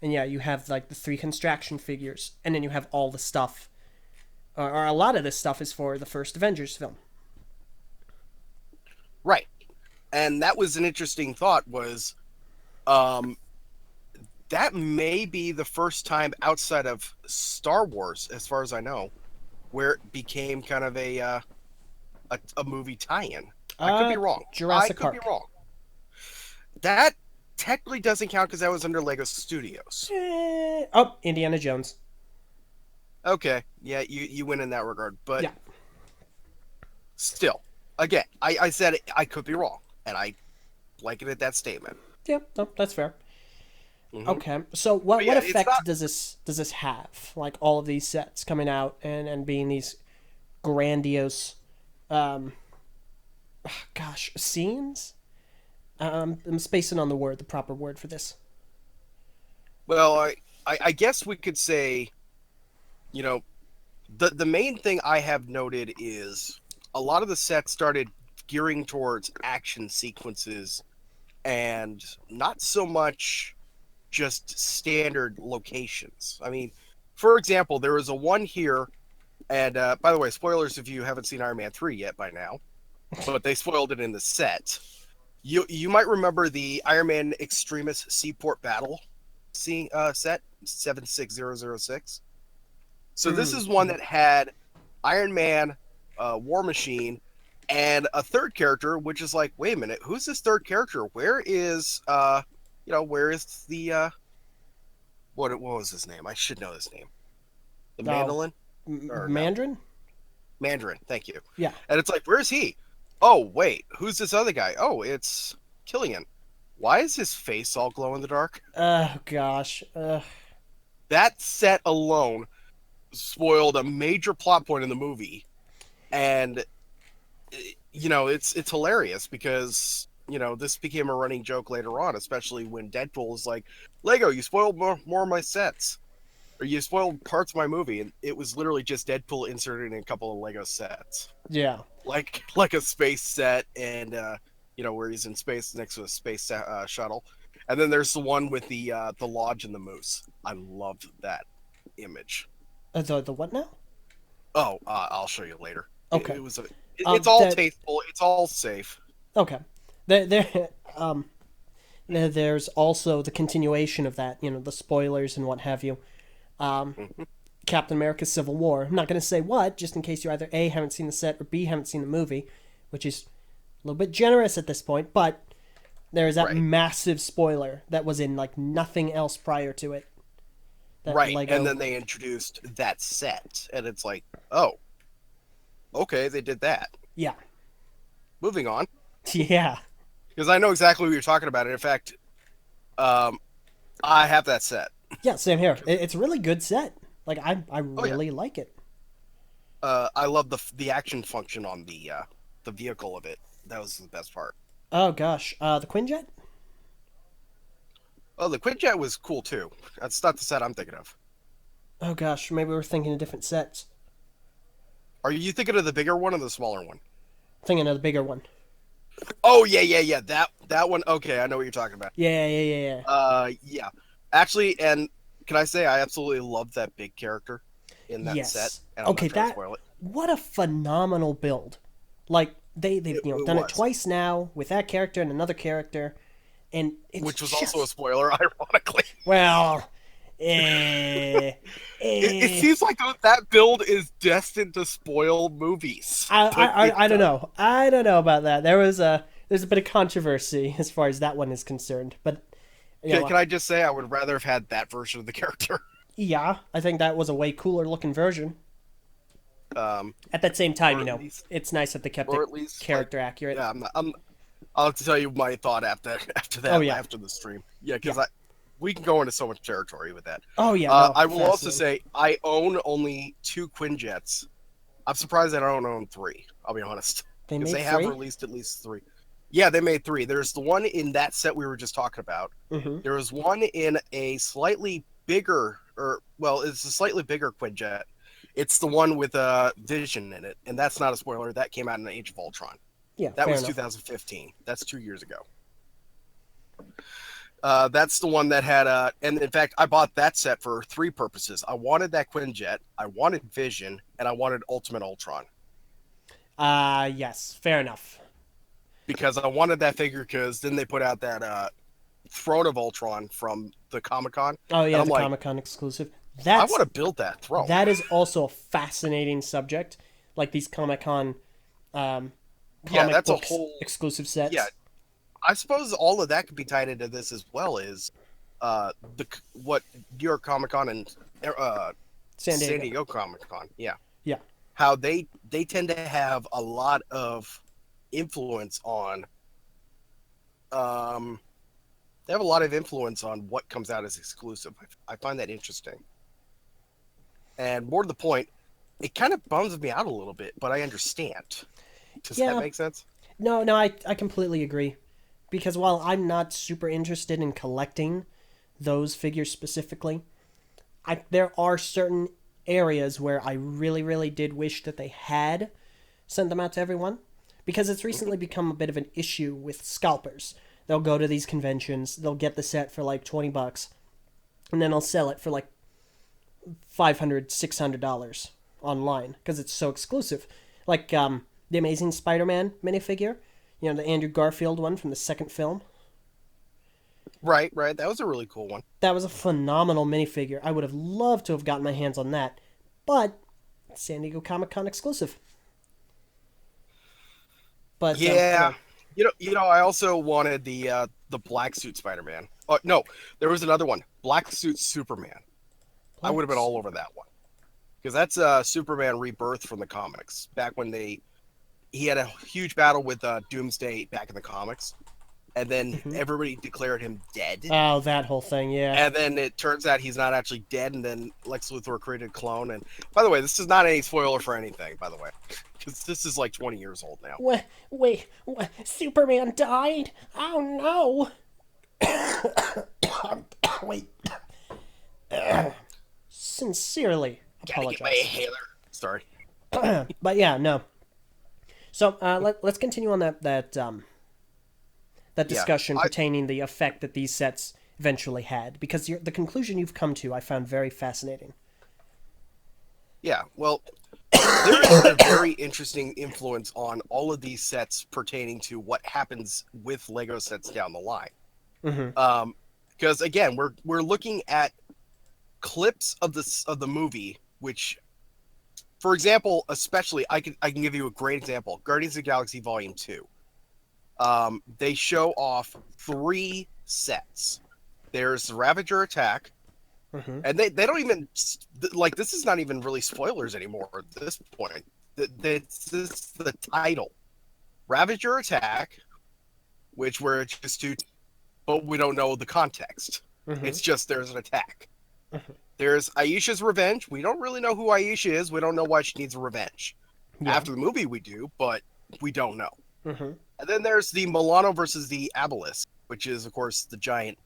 [SPEAKER 1] And yeah, you have like the 3 construction figures, and then you have all the stuff. Or a lot of this stuff is for the first Avengers film.
[SPEAKER 2] Right. And that was an interesting thought, was that may be the first time outside of Star Wars, as far as I know, where it became kind of a movie tie-in. I could be wrong.
[SPEAKER 1] Jurassic
[SPEAKER 2] Park. I could be wrong. That technically doesn't count because that was under Lego Studios.
[SPEAKER 1] Oh, Indiana Jones.
[SPEAKER 2] Okay, yeah, you win in that regard, but
[SPEAKER 1] yeah.
[SPEAKER 2] Still, again, I said I could be wrong, and I blanketed that statement.
[SPEAKER 1] Yeah, no, that's fair.
[SPEAKER 2] Hmm.
[SPEAKER 1] Okay, so what
[SPEAKER 2] Yeah, it's
[SPEAKER 1] effect
[SPEAKER 2] not.
[SPEAKER 1] does this have? Like all of these sets coming out and being these grandiose, um, gosh, scenes. I'm spacing on the proper word for this.
[SPEAKER 2] Well, I guess we could say, you know, the main thing I have noted is a lot of the sets started gearing towards action sequences and not so much just standard locations. I mean, for example, there was a one here, and by the way, spoilers if you haven't seen Iron Man 3 yet by now, but they spoiled it in the set. You might remember the Iron Man Extremis Seaport Battle set 76006. So this is one that had Iron Man, War Machine, and a third character, which is like, wait a minute, who's this third character? Where is where is the what was his name? I should know his name. The
[SPEAKER 1] Oh,
[SPEAKER 2] Mandolin? Or no.
[SPEAKER 1] Mandarin?
[SPEAKER 2] Mandarin, thank you.
[SPEAKER 1] Yeah.
[SPEAKER 2] And it's like, where's he? Oh, wait, who's this other guy? Oh, it's Killian. Why is his face all glow in the dark?
[SPEAKER 1] Oh gosh.
[SPEAKER 2] That set alone spoiled a major plot point in the movie. And it's hilarious because this became a running joke later on, especially when Deadpool is like, Lego, you spoiled more of my sets, or you spoiled parts of my movie, and it was literally just Deadpool inserted in a couple of Lego sets,
[SPEAKER 1] Yeah.
[SPEAKER 2] like a space set, and where he's in space next to a space shuttle, and then there's the one with the lodge and the moose. I loved that image.
[SPEAKER 1] The what now?
[SPEAKER 2] Oh, I'll show you later.
[SPEAKER 1] Okay.
[SPEAKER 2] It's all tasteful. It's all safe.
[SPEAKER 1] Okay. There's also the continuation of that. The spoilers and what have you. Captain America: Civil War. I'm not going to say what, just in case you either A, haven't seen the set, or B, haven't seen the movie, which is a little bit generous at this point, but there is that
[SPEAKER 2] Right.
[SPEAKER 1] massive spoiler that was in like nothing else prior to it. That
[SPEAKER 2] Right,
[SPEAKER 1] Lego...
[SPEAKER 2] and then they introduced that set, and it's like, oh, okay, they did that.
[SPEAKER 1] Yeah.
[SPEAKER 2] Moving on,
[SPEAKER 1] Yeah.
[SPEAKER 2] because I know exactly what you're talking about. And in fact, I have that set.
[SPEAKER 1] Yeah, same here. It's a really good set. Like, I
[SPEAKER 2] Oh, yeah.
[SPEAKER 1] really like it.
[SPEAKER 2] I love the action function on the vehicle of it. That was the best part.
[SPEAKER 1] Oh, gosh. The Quinjet?
[SPEAKER 2] Oh, the Quinjet was cool too. That's not the set I'm thinking of.
[SPEAKER 1] Oh, gosh. Maybe we're thinking of different sets.
[SPEAKER 2] Are you thinking of the bigger one or the smaller one?
[SPEAKER 1] Thinking of the bigger one.
[SPEAKER 2] Oh yeah. That one. Okay, I know what you're talking about.
[SPEAKER 1] Yeah.
[SPEAKER 2] Yeah. Actually, and can I say I absolutely love that big character in that
[SPEAKER 1] Yes.
[SPEAKER 2] set? And I'm
[SPEAKER 1] Okay,
[SPEAKER 2] not trying to spoil it.
[SPEAKER 1] what a phenomenal build. Like, they've
[SPEAKER 2] It
[SPEAKER 1] done it
[SPEAKER 2] was.
[SPEAKER 1] twice now with that character and another character. And it's
[SPEAKER 2] Which was
[SPEAKER 1] just...
[SPEAKER 2] also a spoiler, ironically.
[SPEAKER 1] Well,
[SPEAKER 2] It seems like that build is destined to spoil movies.
[SPEAKER 1] I don't know. I don't know about that. There's a bit of controversy as far as that one is concerned, but
[SPEAKER 2] Can I just say I would rather have had that version of the character?
[SPEAKER 1] yeah, I think that was a way cooler looking version. At that same time,
[SPEAKER 2] or at least-
[SPEAKER 1] it's nice that they kept
[SPEAKER 2] or
[SPEAKER 1] it
[SPEAKER 2] at least,
[SPEAKER 1] character accurate.
[SPEAKER 2] Yeah, I'll have to tell you my thought after that.
[SPEAKER 1] Oh, yeah.
[SPEAKER 2] After the stream. Yeah, because
[SPEAKER 1] Yeah.
[SPEAKER 2] we can go into so much territory with that.
[SPEAKER 1] Oh yeah. No,
[SPEAKER 2] I will also
[SPEAKER 1] fascinating.
[SPEAKER 2] say I own only 2 Quinjets. I'm surprised that I don't own 3. I'll be honest,
[SPEAKER 1] They
[SPEAKER 2] because
[SPEAKER 1] made
[SPEAKER 2] they have
[SPEAKER 1] 3?
[SPEAKER 2] released at least 3. Yeah, they made 3. There's the one in that set we were just talking about.
[SPEAKER 1] Mm-hmm.
[SPEAKER 2] There was one in a slightly bigger, it's a slightly bigger Quinjet. It's the one with Vision in it, and that's not a spoiler. That came out in Age of Ultron.
[SPEAKER 1] Yeah,
[SPEAKER 2] That
[SPEAKER 1] fair
[SPEAKER 2] was
[SPEAKER 1] enough.
[SPEAKER 2] 2015. That's 2 years ago. That's the one that had and in fact, I bought that set for 3 purposes. I wanted that Quinjet, I wanted Vision, and I wanted Ultimate Ultron.
[SPEAKER 1] Yes, fair enough.
[SPEAKER 2] Because I wanted that figure, because then they put out that Throne of Ultron from the Comic-Con.
[SPEAKER 1] Oh yeah,
[SPEAKER 2] I'm
[SPEAKER 1] the
[SPEAKER 2] like,
[SPEAKER 1] Comic-Con exclusive.
[SPEAKER 2] I want to build that throne.
[SPEAKER 1] That is also a fascinating subject. Like these Comic-Con, comic
[SPEAKER 2] that's a
[SPEAKER 1] books
[SPEAKER 2] whole
[SPEAKER 1] exclusive sets.
[SPEAKER 2] Yeah, I suppose all of that could be tied into this as well. Is what New York Comic Con and
[SPEAKER 1] San Diego.
[SPEAKER 2] San Diego Comic Con, yeah,
[SPEAKER 1] Yeah.
[SPEAKER 2] how they tend to have a lot of influence on They have a lot of influence on what comes out as exclusive. I find that interesting. And more to the point, it kind of bums me out a little bit, but I understand. Does that
[SPEAKER 1] Yeah.
[SPEAKER 2] make sense?
[SPEAKER 1] No, I completely agree. Because while I'm not super interested in collecting those figures specifically, there are certain areas where I really, really did wish that they had sent them out to everyone. Because it's recently become a bit of an issue with scalpers. They'll go to these conventions, they'll get the set for like $20, and then they'll sell it for like $500, $600 online because it's so exclusive. Like the Amazing Spider-Man minifigure, the Andrew Garfield one from the second film.
[SPEAKER 2] Right. That was a really cool one.
[SPEAKER 1] That was a phenomenal minifigure. I would have loved to have gotten my hands on that, but San Diego Comic-Con exclusive. But
[SPEAKER 2] Yeah. I also wanted the black suit Spider-Man. Oh no, there was another one, black suit Superman. I would have been all over that one because that's Superman Rebirth from the comics. Back when he had a huge battle with Doomsday back in the comics, and then everybody declared him dead.
[SPEAKER 1] Oh, that whole thing, yeah.
[SPEAKER 2] And then it turns out he's not actually dead, and then Lex Luthor created a clone. And by the way, this is not any spoiler for anything, by the way, because this is like 20 years old now.
[SPEAKER 1] Wait, Superman died? Oh no! Wait. Sincerely apologize.
[SPEAKER 2] Gotta get my inhaler. Sorry.
[SPEAKER 1] But yeah, no. So let's continue on that discussion pertaining the effect that these sets eventually had, because the conclusion you've come to I found very fascinating.
[SPEAKER 2] Yeah, well, there is a very interesting influence on all of these sets pertaining to what happens with Lego sets down the line. Because again, we're looking at clips of the movie, which, for example, especially I can give you a great example. Guardians of the Galaxy Volume 2. They show off 3 sets. There's the Ravager attack, and they don't even like, this is not even really spoilers anymore at this point. This is the title, Ravager attack, which we're just to, but we don't know the context. It's just there's an attack. There's Aisha's revenge. We don't really know who Aisha is. We don't know why she needs a revenge. Yeah. After the movie, we do, but we don't know. And then there's the Milano versus the Obelisk, which is, of course, the giant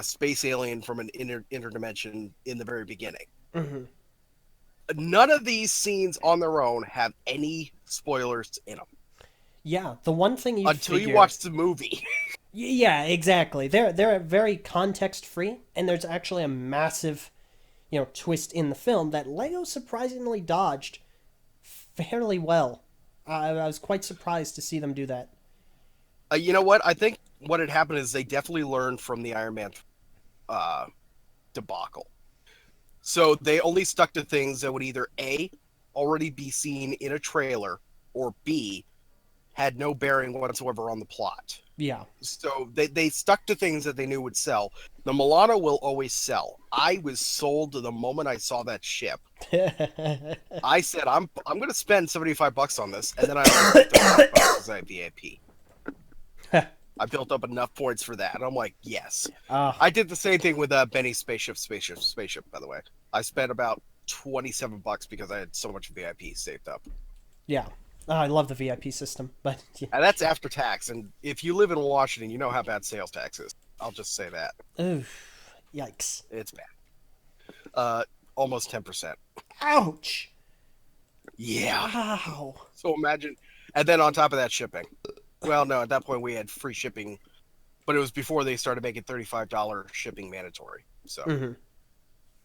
[SPEAKER 2] space alien from an interdimension in the very beginning. None of these scenes on their own have any spoilers in them.
[SPEAKER 1] Yeah, the one thing
[SPEAKER 2] you watch the movie.
[SPEAKER 1] Yeah, exactly. They're very context free, and there's actually a massive, twist in the film that Lego surprisingly dodged fairly well. I was quite surprised to see them do that.
[SPEAKER 2] You know what? I think what had happened is they definitely learned from the Ironman debacle. So they only stuck to things that would either A, already be seen in a trailer, or B, had no bearing whatsoever on the plot.
[SPEAKER 1] Yeah.
[SPEAKER 2] So they stuck to things that they knew would sell. The Milano will always sell. I was sold the moment I saw that ship. I said, I'm going to spend $75 on this, and then I $35 because I have VIP. I built up enough points for that, and I'm like, yes. I did the same thing with Benny's spaceship. By the way, I spent about $27 because I had so much VIP saved up.
[SPEAKER 1] Yeah. I love the VIP system, but yeah.
[SPEAKER 2] And that's after tax. And if you live in Washington, you know how bad sales tax is. I'll just say that.
[SPEAKER 1] Oof. Yikes.
[SPEAKER 2] It's bad. Almost 10%.
[SPEAKER 1] Ouch.
[SPEAKER 2] Yeah.
[SPEAKER 1] Wow.
[SPEAKER 2] So imagine, and then on top of that, shipping. Well, no, at that point we had free shipping, but it was before they started making $35 shipping mandatory. So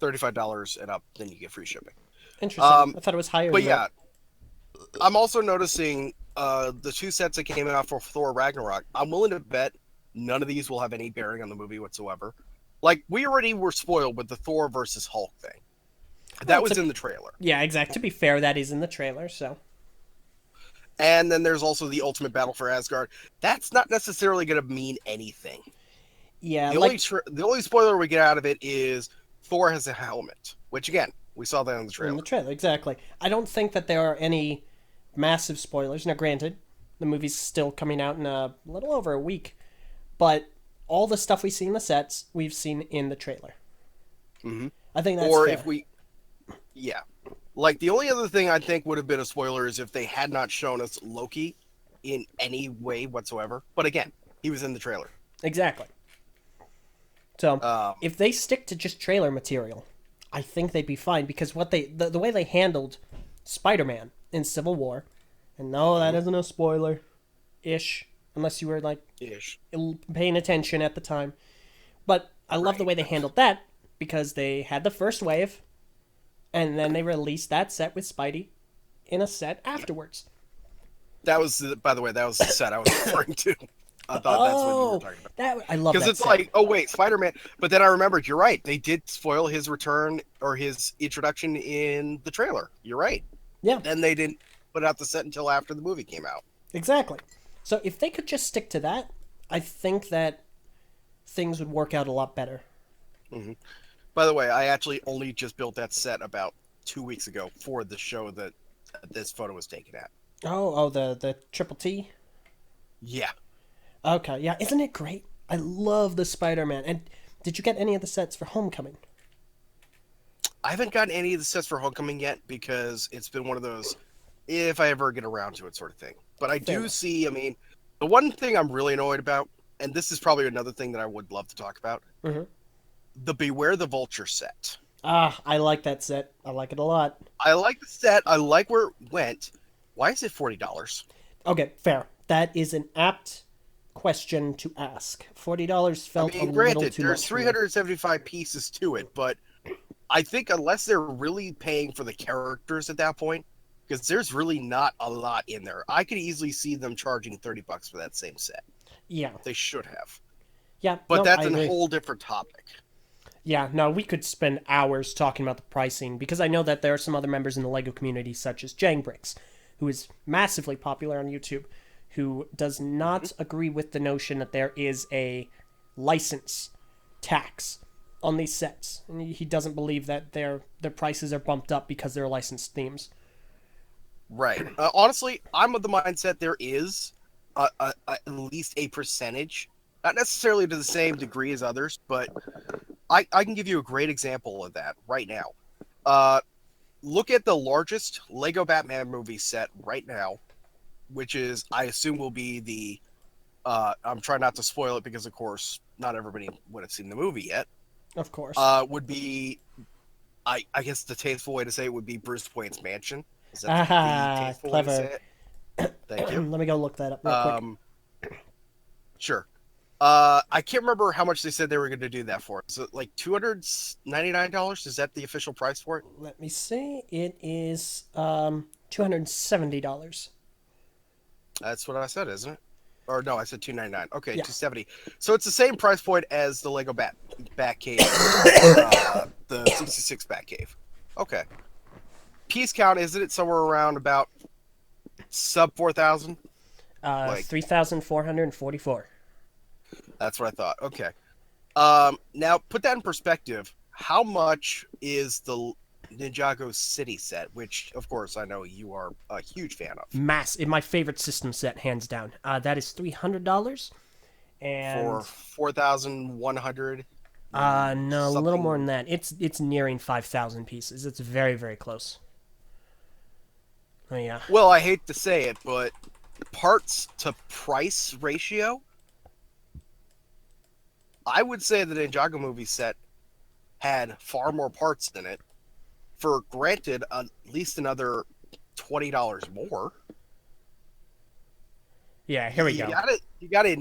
[SPEAKER 2] $35 and up, then you get free shipping.
[SPEAKER 1] Interesting. I thought it was higher.
[SPEAKER 2] But yeah. I'm also noticing the 2 sets that came out for Thor Ragnarok. I'm willing to bet none of these will have any bearing on the movie whatsoever. Like, we already were spoiled with the Thor versus Hulk thing. That was in the trailer.
[SPEAKER 1] Yeah, exactly. To be fair, that is in the trailer, so.
[SPEAKER 2] And then there's also the Ultimate Battle for Asgard. That's not necessarily going to mean anything.
[SPEAKER 1] Yeah,
[SPEAKER 2] the only spoiler we get out of it is Thor has a helmet, which, again, we saw that in the trailer.
[SPEAKER 1] In the trailer, exactly. I don't think that there are any massive spoilers. Now, granted, the movie's still coming out in a little over a week, but all the stuff we see in the sets, we've seen in the trailer.
[SPEAKER 2] Mm-hmm.
[SPEAKER 1] I think that's
[SPEAKER 2] Or
[SPEAKER 1] fair.
[SPEAKER 2] if we, yeah, like the only other thing I think would have been a spoiler is if they had not shown us Loki in any way whatsoever. But again, he was in the trailer.
[SPEAKER 1] Exactly. So,
[SPEAKER 2] Um,
[SPEAKER 1] if they stick to just trailer material, I think they'd be fine because the way they handled Spider-Man in Civil War, and no, that isn't a spoiler, ish, unless you were like
[SPEAKER 2] ish.
[SPEAKER 1] paying attention at the time. But I love the way they handled that because they had the first wave, and then they released that set with Spidey in a set afterwards.
[SPEAKER 2] That was, by the way, that was the set I was referring to. I thought that's what you were talking about.
[SPEAKER 1] I love that.
[SPEAKER 2] Because it's
[SPEAKER 1] set.
[SPEAKER 2] like, oh wait, Spider-Man. But then I remembered, you're right. They did spoil his return or his introduction in the trailer. You're right.
[SPEAKER 1] Yeah.
[SPEAKER 2] Then they didn't put out the set until after the movie came out.
[SPEAKER 1] Exactly. So if they could just stick to that, I think that things would work out a lot better.
[SPEAKER 2] Mm-hmm. By the way, I actually only just built that set about 2 weeks ago for the show that this photo was taken at.
[SPEAKER 1] Oh, the Triple T?
[SPEAKER 2] Yeah.
[SPEAKER 1] Okay, yeah. Isn't it great? I love the Spider-Man. And did you get any of the sets for Homecoming?
[SPEAKER 2] I haven't gotten any of the sets for Homecoming yet because it's been one of those, if I ever get around to it sort of thing. But I do see, I mean, the one thing I'm really annoyed about, and this is probably another thing that I would love to talk about, the Beware the Vulture set.
[SPEAKER 1] Ah, I like that set. I like it a lot.
[SPEAKER 2] I like the set. I like where it went. Why is it $40?
[SPEAKER 1] Okay, fair. That is an apt question to ask. $40 felt a little
[SPEAKER 2] granted,
[SPEAKER 1] too
[SPEAKER 2] there's
[SPEAKER 1] much.
[SPEAKER 2] 375 pieces to it, but I think unless they're really paying for the characters at that point, because there's really not a lot in there, I could easily see them charging $30 for that same set.
[SPEAKER 1] Yeah.
[SPEAKER 2] They should have.
[SPEAKER 1] Yeah.
[SPEAKER 2] But
[SPEAKER 1] no,
[SPEAKER 2] that's
[SPEAKER 1] a
[SPEAKER 2] a whole different topic.
[SPEAKER 1] Yeah, no, we could spend hours talking about the pricing because I know that there are some other members in the LEGO community, such as Jangbricks, who is massively popular on YouTube, who does not agree with the notion that there is a license tax on these sets. And he doesn't believe that their prices are bumped up because they're licensed themes.
[SPEAKER 2] Right. Honestly, I'm of the mindset there is at least a percentage, not necessarily to the same degree as others, but I can give you a great example of that right now. Look at the largest Lego Batman movie set right now, which is, I assume, will be the. I'm trying not to spoil it because, of course, not everybody would have seen the movie yet.
[SPEAKER 1] Of course.
[SPEAKER 2] Would be, I guess the tasteful way to say it would be Bruce Wayne's mansion. Is
[SPEAKER 1] that the tasteful clever way to say
[SPEAKER 2] it? Thank you.
[SPEAKER 1] Let me go look that up real quick.
[SPEAKER 2] Sure. I can't remember how much they said they were going to do that for. Is it like $299? Is that the official price for it?
[SPEAKER 1] Let me see. It is $270.
[SPEAKER 2] That's what I said, isn't it? Or no, I said $299. Okay,
[SPEAKER 1] Yeah.
[SPEAKER 2] $270. So it's the same price point as the Lego Batcave, the 66 Batcave. Okay. Piece count, isn't it somewhere around about sub 4,000?
[SPEAKER 1] 3,444.
[SPEAKER 2] That's what I thought. Okay. Now, put that in perspective. How much is the Ninjago City set, which, of course, I know you are a huge fan of?
[SPEAKER 1] My favorite system set, hands down. That is $300. And
[SPEAKER 2] for 4,100?
[SPEAKER 1] No, a little more than that. It's nearing 5,000 pieces. It's very, very close. Oh, yeah.
[SPEAKER 2] Well, I hate to say it, but parts to price ratio, I would say the Ninjago movie set had far more parts in it for, granted, at least another $20 more.
[SPEAKER 1] Yeah, here we go.
[SPEAKER 2] You gotta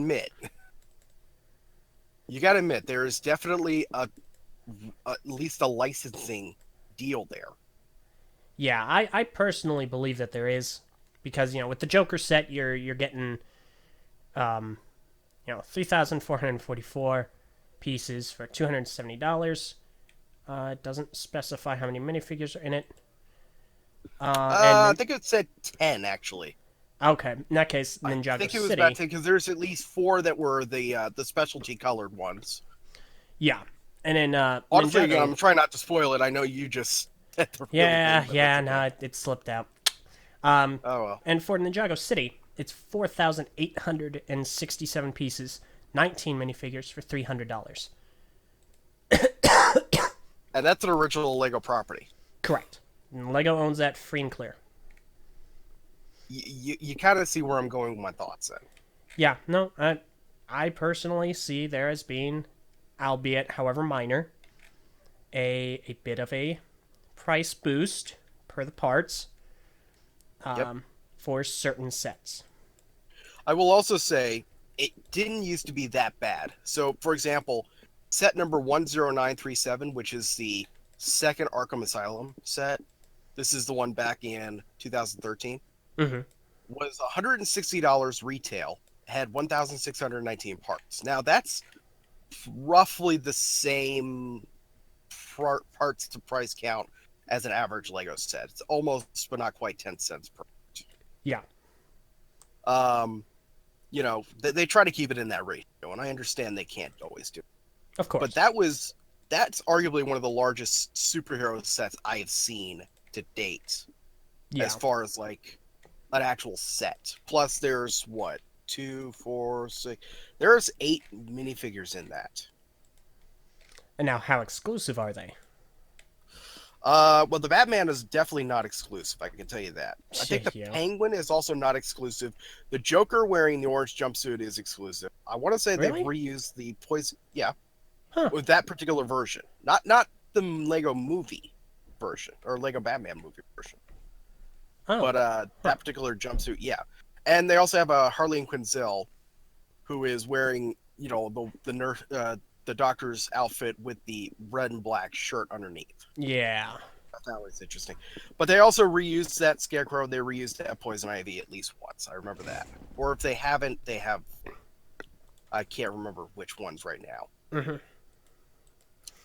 [SPEAKER 2] admit, there is definitely at least a licensing deal there.
[SPEAKER 1] Yeah, I personally believe that there is, because with the Joker set you're getting 3,444 pieces for $270. It doesn't specify how many minifigures are in it.
[SPEAKER 2] I think it said 10 actually.
[SPEAKER 1] Okay, in that case, Ninjago City.
[SPEAKER 2] I think it was about 10 because there's at least 4 that were the specialty colored ones.
[SPEAKER 1] Yeah, and then
[SPEAKER 2] honestly,
[SPEAKER 1] Ninjago...
[SPEAKER 2] I'm trying not to spoil it. I know you just.
[SPEAKER 1] No, it slipped out.
[SPEAKER 2] Oh well.
[SPEAKER 1] And for Ninjago City, it's 4,867 pieces, 19 minifigures for $300.
[SPEAKER 2] And that's an original Lego property.
[SPEAKER 1] Correct. And Lego owns that free and clear.
[SPEAKER 2] You kind of see where I'm going with my thoughts then.
[SPEAKER 1] Yeah, no, I personally see there as being, albeit however minor, a bit of a price boost per the parts for certain sets.
[SPEAKER 2] I will also say it didn't used to be that bad. So, for example, set number 10937, which is the second Arkham Asylum set, this is the one back in 2013, was $160 retail, had 1,619 parts. Now, that's roughly the same parts to price count as an average Lego set. It's almost, but not quite 10 cents per.
[SPEAKER 1] Yeah.
[SPEAKER 2] You know, they try to keep it in that ratio, and I understand they can't always do it.
[SPEAKER 1] Of course.
[SPEAKER 2] But that's arguably one of the largest superhero sets I have seen to date, as far as like an actual set. Plus, there's what, 2, 4, 6. There's 8 minifigures in that.
[SPEAKER 1] And now, how exclusive are they?
[SPEAKER 2] Well, the Batman is definitely not exclusive. I can tell you that. I think the Penguin is also not exclusive. The Joker wearing the orange jumpsuit is exclusive. I want to say they've reused the poison. Yeah, with that particular version, not the Lego movie version or Lego Batman movie version, but that particular jumpsuit. Yeah, and they also have a Harley Quinzel, who is wearing the nurse. The doctor's outfit with the red and black shirt underneath. Yeah. That was interesting. But they also reused that Scarecrow. They reused that Poison Ivy at least once. I remember that. Or if they haven't, they have... I can't remember which ones right now. I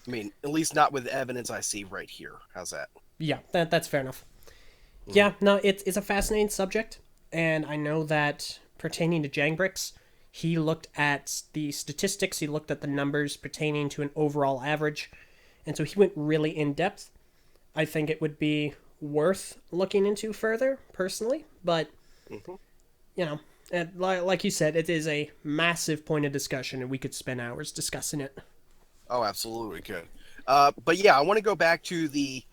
[SPEAKER 2] mean, at least not with evidence I see right here. How's that?
[SPEAKER 1] Yeah, that's fair enough. Yeah, no, it's a fascinating subject. And I know that pertaining to Jangbricks, he looked at the statistics, he looked at the numbers pertaining to an overall average, and so he went really in depth. I think it would be worth looking into further, personally, but, like you said, it is a massive point of discussion, and we could spend hours discussing it.
[SPEAKER 2] Oh, absolutely could. But yeah, I want to go back to the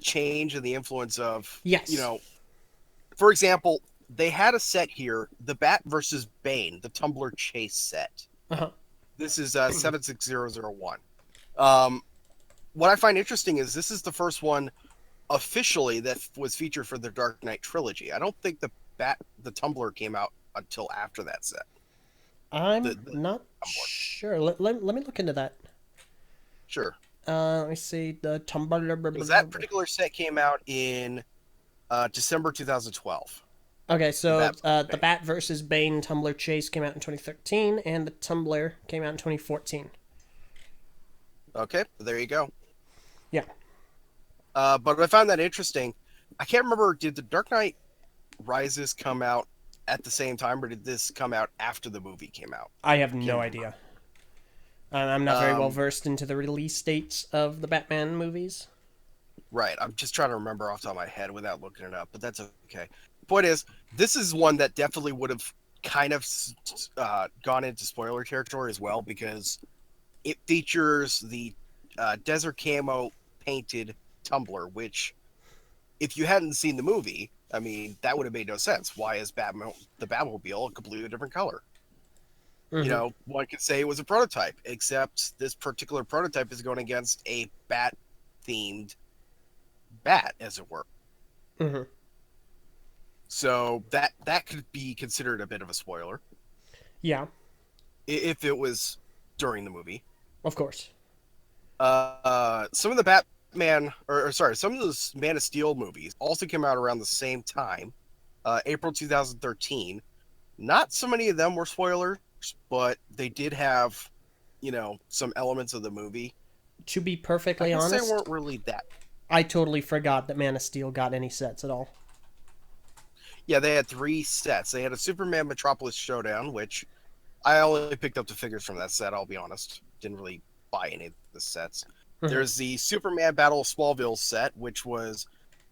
[SPEAKER 2] change and the influence of, for example, they had a set here, the Bat versus Bane, the Tumbler Chase set. This is 76001. What I find interesting is this is the first one officially that was featured for the Dark Knight trilogy. I don't think the Tumbler came out until after that set.
[SPEAKER 1] I'm not sure. Let me look into that.
[SPEAKER 2] Sure.
[SPEAKER 1] Let me see. The Tumbler.
[SPEAKER 2] Because that particular set came out in December 2012.
[SPEAKER 1] Okay, so the Bat versus Bane Tumbler Chase came out in 2013, and the Tumbler came out in 2014.
[SPEAKER 2] Okay, there you go.
[SPEAKER 1] Yeah.
[SPEAKER 2] But I found that interesting. I can't remember, did the Dark Knight Rises come out at the same time, or did this come out after the movie came out?
[SPEAKER 1] I have no idea. I'm not very well versed into the release dates of the Batman movies.
[SPEAKER 2] Right, I'm just trying to remember off the top of my head without looking it up, but that's okay. Point is, this is one that definitely would have kind of gone into spoiler territory as well, because it features the desert camo painted Tumbler, which, if you hadn't seen the movie, I mean, that would have made no sense. Why is the Batmobile a completely different color? One could say it was a prototype, except this particular prototype is going against a Bat-themed Bat, as it were. So that could be considered a bit of a spoiler.
[SPEAKER 1] Yeah.
[SPEAKER 2] If it was during the movie.
[SPEAKER 1] Of course.
[SPEAKER 2] Some of the Batman, some of those Man of Steel movies also came out around the same time, April 2013. Not so many of them were spoilers, but they did have, some elements of the movie.
[SPEAKER 1] To be perfectly honest,
[SPEAKER 2] they weren't really that.
[SPEAKER 1] I totally forgot that Man of Steel got any sets at all.
[SPEAKER 2] Yeah, they had 3 sets. They had a Superman Metropolis Showdown, which I only picked up the figures from that set, I'll be honest. Didn't really buy any of the sets. There's the Superman Battle of Smallville set, which was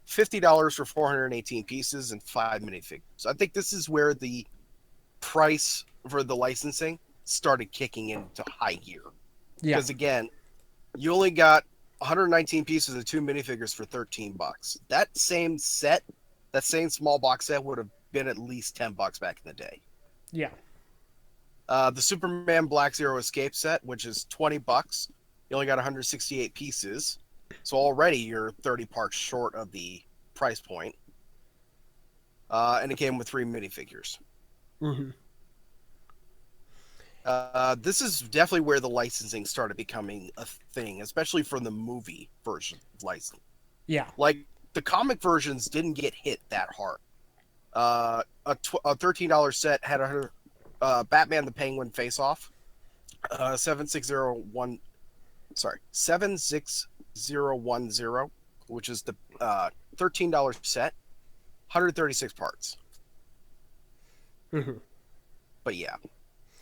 [SPEAKER 2] $50 for 418 pieces and 5 minifigures. So I think this is where the price for the licensing started kicking into high gear.
[SPEAKER 1] Yeah.
[SPEAKER 2] Because again, you only got 119 pieces of 2 minifigures for $13. That same set, that same small box set would have been at least $10 back in the day.
[SPEAKER 1] Yeah.
[SPEAKER 2] The Superman Black Zero Escape set, which is $20, you only got 168 pieces, so already you're 30 parts short of the price point. And it came with 3 minifigures.
[SPEAKER 1] Mm-hmm.
[SPEAKER 2] This is definitely where the licensing started becoming a thing, especially for the movie version of license.
[SPEAKER 1] Yeah.
[SPEAKER 2] Like, the comic versions didn't get hit that hard. A $13 set had a Batman the Penguin face-off, 76010, which is the $13 set, 136 parts.
[SPEAKER 1] Mm-hmm.
[SPEAKER 2] But yeah.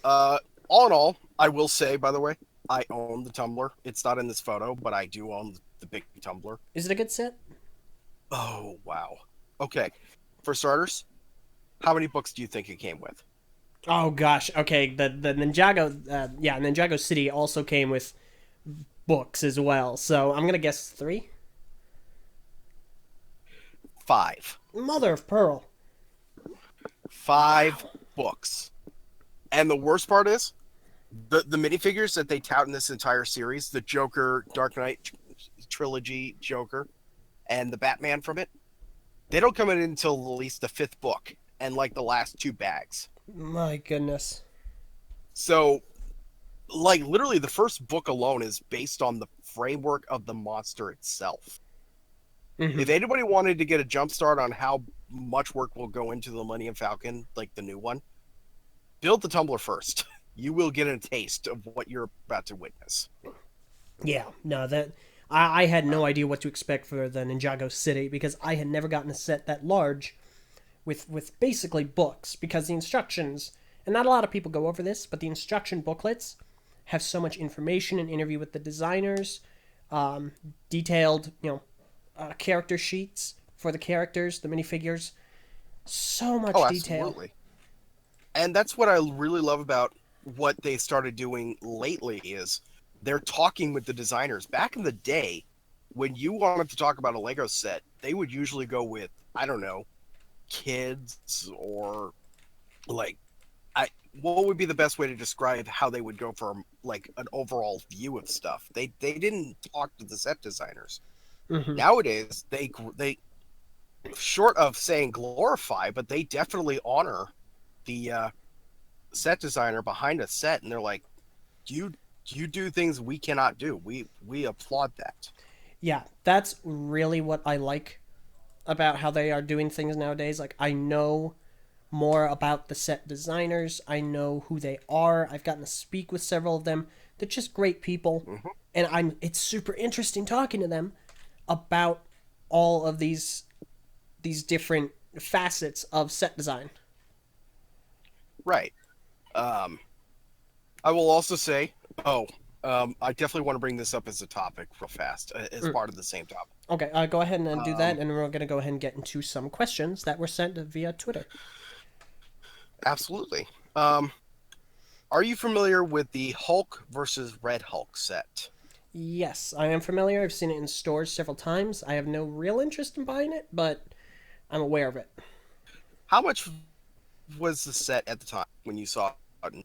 [SPEAKER 2] All in all, I will say, by the way, I own the tumbler. It's not in this photo, but I do own the big tumbler.
[SPEAKER 1] Is it a good set?
[SPEAKER 2] Oh, wow. Okay. For starters, how many books do you think it came with?
[SPEAKER 1] Oh gosh. Okay. The Ninjago, Ninjago City also came with books as well. So I'm gonna guess 3.
[SPEAKER 2] 5.
[SPEAKER 1] Mother of pearl.
[SPEAKER 2] 5 books. And the worst part is, the minifigures that they tout in this entire series, the Joker, Dark Knight trilogy Joker, and the Batman from it, they don't come in until at least the 5th book and like the last 2 bags.
[SPEAKER 1] My goodness.
[SPEAKER 2] So, like, literally the first book alone is based on the framework of the monster itself.
[SPEAKER 1] Mm-hmm.
[SPEAKER 2] If anybody wanted to get a jump start on how much work will go into the Millennium Falcon, like the new one, build the tumbler first. You will get a taste of what you're about to witness.
[SPEAKER 1] Yeah, no, that I had no idea what to expect for the Ninjago City because I had never gotten a set that large with basically books, because the instructions, and not a lot of people go over this, but the instruction booklets have so much information, an interview with the designers, detailed, character sheets for the characters, the minifigures, so much detail.
[SPEAKER 2] Absolutely. And that's what I really love about what they started doing lately is they're talking with the designers. Back in the day, when you wanted to talk about a Lego set, they would usually go with, I don't know, kids or like, what would be the best way to describe how they would go for like an overall view of stuff? They didn't talk to the set designers.
[SPEAKER 1] Mm-hmm.
[SPEAKER 2] Nowadays, they short of saying glorify, but they definitely honor the set designer behind a set, and they're like, you do things we cannot do. We applaud that.
[SPEAKER 1] Yeah, that's really what I like about how they are doing things nowadays. Like, I know more about the set designers. I know who they are. I've gotten to speak with several of them. They're just great people.
[SPEAKER 2] Mm-hmm.
[SPEAKER 1] And it's super interesting talking to them about all of these different facets of set design.
[SPEAKER 2] Right. I will also say, I definitely want to bring this up as a topic real fast, as part of the same topic.
[SPEAKER 1] Okay, go ahead and do that, and we're going to go ahead and get into some questions that were sent via Twitter.
[SPEAKER 2] Absolutely. Are you familiar with the Hulk versus Red Hulk set?
[SPEAKER 1] Yes, I am familiar. I've seen it in stores several times. I have no real interest in buying it, but I'm aware of it.
[SPEAKER 2] How much was the set at the time when you saw it?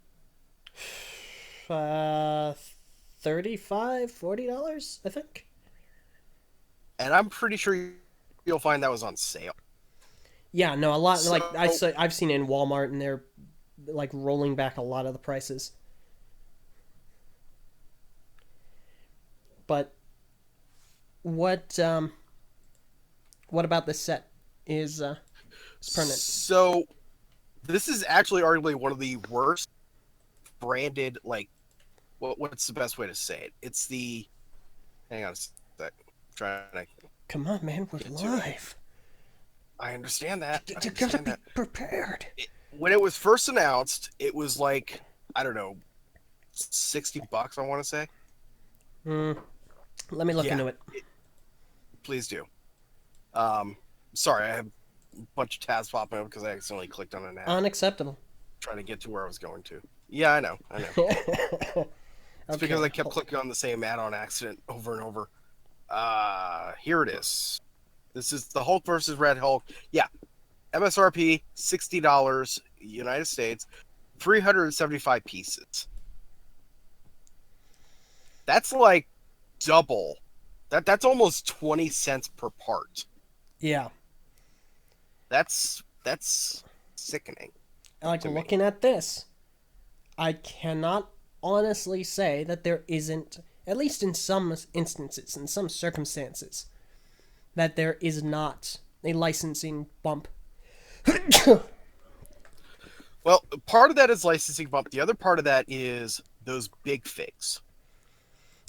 [SPEAKER 1] $35, $40, I think.
[SPEAKER 2] And I'm pretty sure you'll find that was on sale.
[SPEAKER 1] Yeah, no, a lot. So, I've seen it in Walmart, and they're like rolling back a lot of the prices. But what about this set is permanent?
[SPEAKER 2] So this is actually arguably one of the worst branded, like, what's the best way to say it? It's the, hang on a sec, I'm trying to.
[SPEAKER 1] Come on, man, we're live.
[SPEAKER 2] I understand that.
[SPEAKER 1] You gotta be prepared.
[SPEAKER 2] When it was first announced, it was like, I don't know, $60, I want to say.
[SPEAKER 1] Let me look into it.
[SPEAKER 2] Please do. Sorry, I have a bunch of tabs popping up because I accidentally clicked on an ad.
[SPEAKER 1] Unacceptable.
[SPEAKER 2] Trying to get to where I was going to. Yeah, I know. It's because I
[SPEAKER 1] Okay.
[SPEAKER 2] kept clicking on the same ad on accident over and over. Here it is. This is the Hulk versus Red Hulk. Yeah, MSRP $60, United States, 375 pieces. That's like double. That's almost 20 cents per part.
[SPEAKER 1] Yeah.
[SPEAKER 2] That's sickening.
[SPEAKER 1] Like
[SPEAKER 2] To me.
[SPEAKER 1] looking at this, I cannot honestly say that there isn't, at least in some instances, in some circumstances, that there is not a licensing bump.
[SPEAKER 2] Well, part of that is licensing bump. The other part of that is those big figs.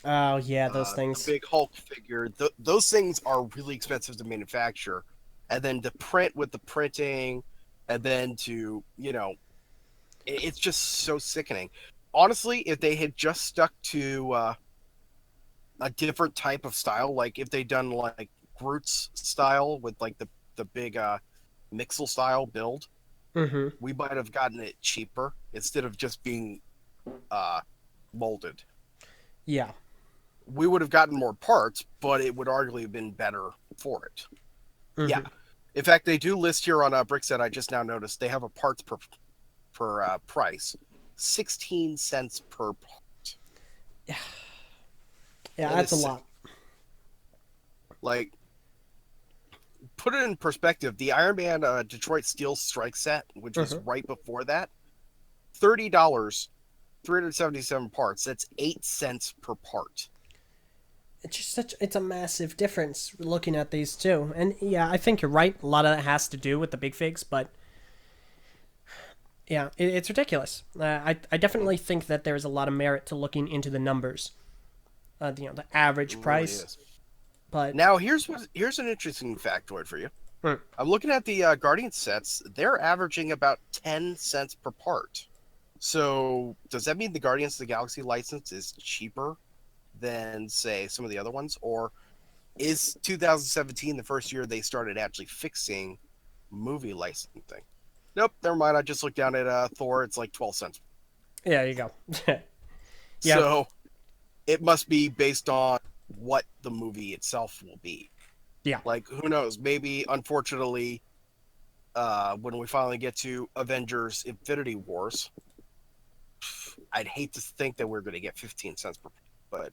[SPEAKER 1] Oh yeah, those
[SPEAKER 2] The
[SPEAKER 1] things.
[SPEAKER 2] big Hulk figure. Those things are really expensive to manufacture, and then to print with the printing, and then to it's just so sickening. Honestly, if they had just stuck to a different type of style, like if they'd done like Groot's style with like the big Mixel style build,
[SPEAKER 1] Mm-hmm.
[SPEAKER 2] we might have gotten it cheaper instead of just being molded.
[SPEAKER 1] Yeah.
[SPEAKER 2] We would have gotten more parts, but it would arguably have been better for it.
[SPEAKER 1] Mm-hmm.
[SPEAKER 2] Yeah. In fact, they do list here on Brickset. I just now noticed they have a parts per price, 16 cents per part.
[SPEAKER 1] Yeah,
[SPEAKER 2] That
[SPEAKER 1] that's a
[SPEAKER 2] is
[SPEAKER 1] lot.
[SPEAKER 2] like, put it in perspective. The Ironman Detroit Steel Strike set, which was right before that, $30, 377 parts. That's 8 cents per part.
[SPEAKER 1] It's just it's a massive difference looking at these two. And yeah, I think you're right. A lot of that has to do with the big figs, but yeah, it's ridiculous. I definitely think that there's a lot of merit to looking into the numbers. The average
[SPEAKER 2] It really
[SPEAKER 1] price,
[SPEAKER 2] is.
[SPEAKER 1] but
[SPEAKER 2] Now, here's an interesting factoid for you.
[SPEAKER 1] Hmm.
[SPEAKER 2] I'm looking at the Guardian sets. They're averaging about 10 cents per part. So, does that mean the Guardians of the Galaxy license is cheaper than, say, some of the other ones? Or is 2017 the first year they started actually fixing movie licensing? Nope, never mind. I just looked down at Thor. It's like 12 cents.
[SPEAKER 1] yeah, there you go. Yeah,
[SPEAKER 2] So, it must be based on what the movie itself will be.
[SPEAKER 1] yeah,
[SPEAKER 2] Like, who knows? Maybe, unfortunately, when we finally get to Avengers Infinity Wars, I'd hate to think that we're going to get 15 cents per, but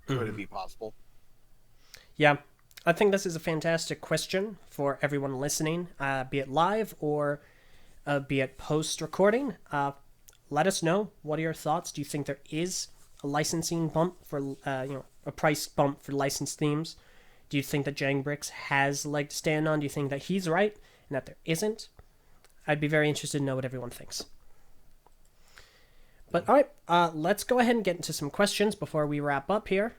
[SPEAKER 2] could it be possible?
[SPEAKER 1] yeah. I think this is a fantastic question for everyone listening, be it live or be it post recording. Let us know. What are your thoughts? Do you think there is a licensing bump for a price bump for licensed themes? Do you think that Jang Bricks has a leg to stand on? Do you think that he's right and that there isn't? I'd be very interested to know what everyone thinks. But all right, let's go ahead and get into some questions before we wrap up here.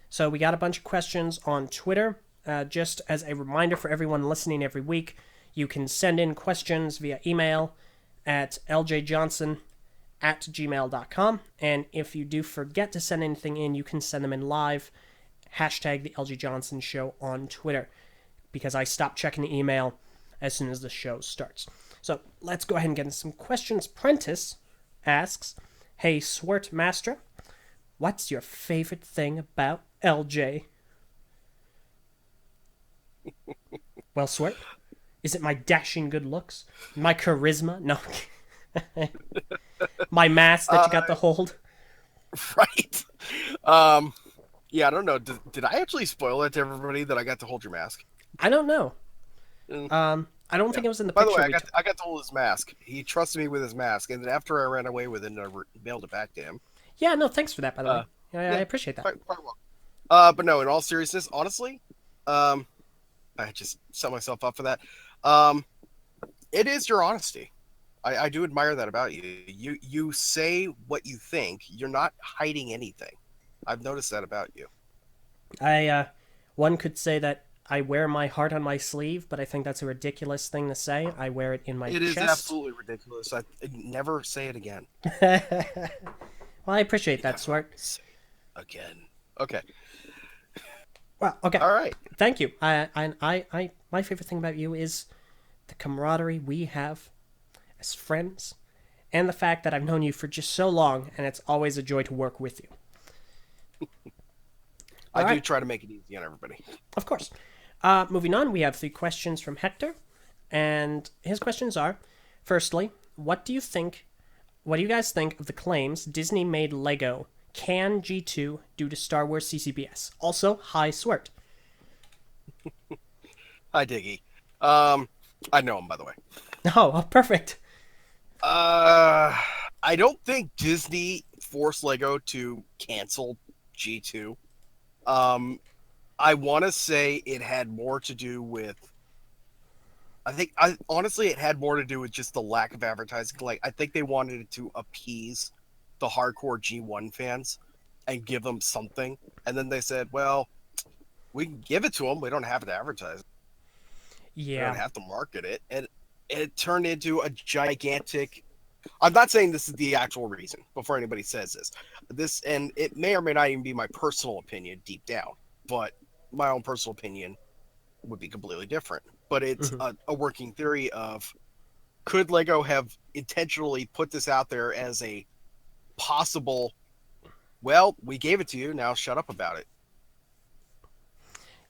[SPEAKER 1] So we got a bunch of questions on Twitter. Just as a reminder for everyone listening every week, you can send in questions via email at ljjohnson@gmail.com. And if you do forget to send anything in, you can send them in live. Hashtag the Eljay Johnsen Show on Twitter, because I stop checking the email as soon as the show starts. So let's go ahead and get into some questions. Prentice asks, "Hey Swert Master, what's your favorite thing about LJ?" Well, Swert, is it my dashing good looks? My charisma? No. My mask that you got to hold?
[SPEAKER 2] Right. Yeah, I don't know. Did I actually spoil it to everybody that I got to hold your mask?
[SPEAKER 1] I don't know.
[SPEAKER 2] Mm.
[SPEAKER 1] I don't think it was in the
[SPEAKER 2] By the
[SPEAKER 1] picture.
[SPEAKER 2] way, I got to hold his mask. He trusted me with his mask, and then after I ran away with it, I mailed it back to him.
[SPEAKER 1] Yeah, no, thanks for that, by the way. I appreciate that.
[SPEAKER 2] Quite well. But no, in all seriousness, honestly, I just set myself up for that. It is your honesty. I do admire that about you. You say what you think. You're not hiding anything. I've noticed that about you.
[SPEAKER 1] One could say that I wear my heart on my sleeve, but I think that's a ridiculous thing to say. I wear it in my chest.
[SPEAKER 2] It is absolutely ridiculous. I never say it again.
[SPEAKER 1] Well, I appreciate that, Swert.
[SPEAKER 2] Again. Okay.
[SPEAKER 1] Well, okay.
[SPEAKER 2] All right.
[SPEAKER 1] Thank you. My favorite thing about you is the camaraderie we have as friends, and the fact that I've known you for just so long, and it's always a joy to work with you.
[SPEAKER 2] I do try to make it easy on everybody.
[SPEAKER 1] Of course. Moving on, we have 3 questions from Hector, and his questions are: firstly, what do you guys think of the claims Disney made Lego can G2 due to Star Wars CCBS? Also, hi Swert.
[SPEAKER 2] Hi, Diggy. I know him, by the way.
[SPEAKER 1] Oh, perfect.
[SPEAKER 2] I don't think Disney forced Lego to cancel G2. I want to say it had more to do with. Honestly, it had more to do with just the lack of advertising. Like, I think they wanted it to appease the hardcore G1 fans and give them something. And then they said, well, we can give it to them. We don't have to advertise.
[SPEAKER 1] Yeah.
[SPEAKER 2] We don't have to market it. And it turned into a gigantic. I'm not saying this is the actual reason before anybody says this. And it may or may not even be my personal opinion deep down. But my own personal opinion would be completely different. But it's a working theory of, could Lego have intentionally put this out there as a possible, well, we gave it to you, now shut up about it.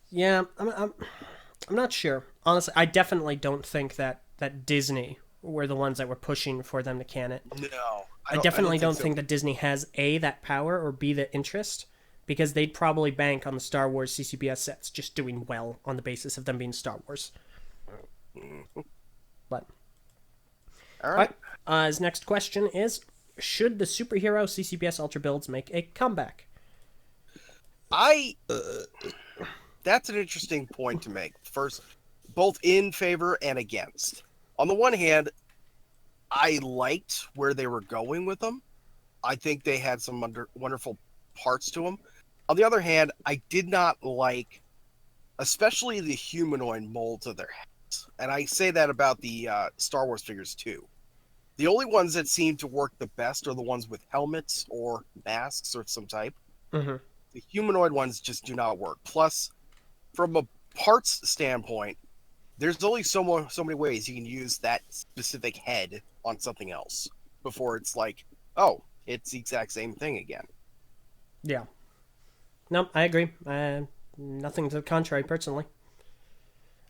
[SPEAKER 1] Yeah, I'm not sure. Honestly, I definitely don't think that Disney were the ones that were pushing for them to can it.
[SPEAKER 2] No.
[SPEAKER 1] I definitely don't think that Disney has A, that power, or B, the interest, because they'd probably bank on the Star Wars CCBS sets just doing well on the basis of them being Star Wars. But
[SPEAKER 2] all right.
[SPEAKER 1] His next question is: should the superhero CCBS Ultra builds make a comeback?
[SPEAKER 2] That's an interesting point to make. First, both in favor and against. On the one hand, I liked where they were going with them. I think they had some wonderful parts to them. On the other hand, I did not like, especially the humanoid molds of their heads. And I say that about the Star Wars figures too. The only ones that seem to work the best are the ones with helmets or masks or some type.
[SPEAKER 1] Mm-hmm.
[SPEAKER 2] The humanoid ones just do not work. Plus, from a parts standpoint, there's only so many ways you can use that specific head on something else before it's like, oh, it's the exact same thing again.
[SPEAKER 1] Yeah. No, I agree. Nothing to the contrary, personally.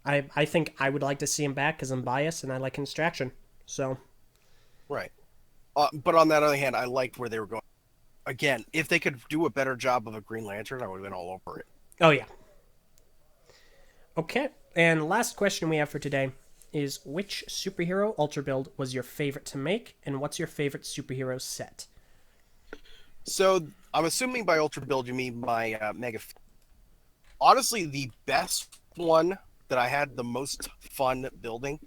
[SPEAKER 1] I think I would like to see him back because I'm biased and I like Construction. So.
[SPEAKER 2] Right. But on that other hand, I liked where they were going. Again, if they could do a better job of a Green Lantern, I would have been all over it.
[SPEAKER 1] Oh, yeah. Okay. And last question we have for today is: which superhero Ultra build was your favorite to make, and what's your favorite superhero set?
[SPEAKER 2] So, I'm assuming by Ultra build you mean my Mega. Honestly, the best one that I had the most fun building,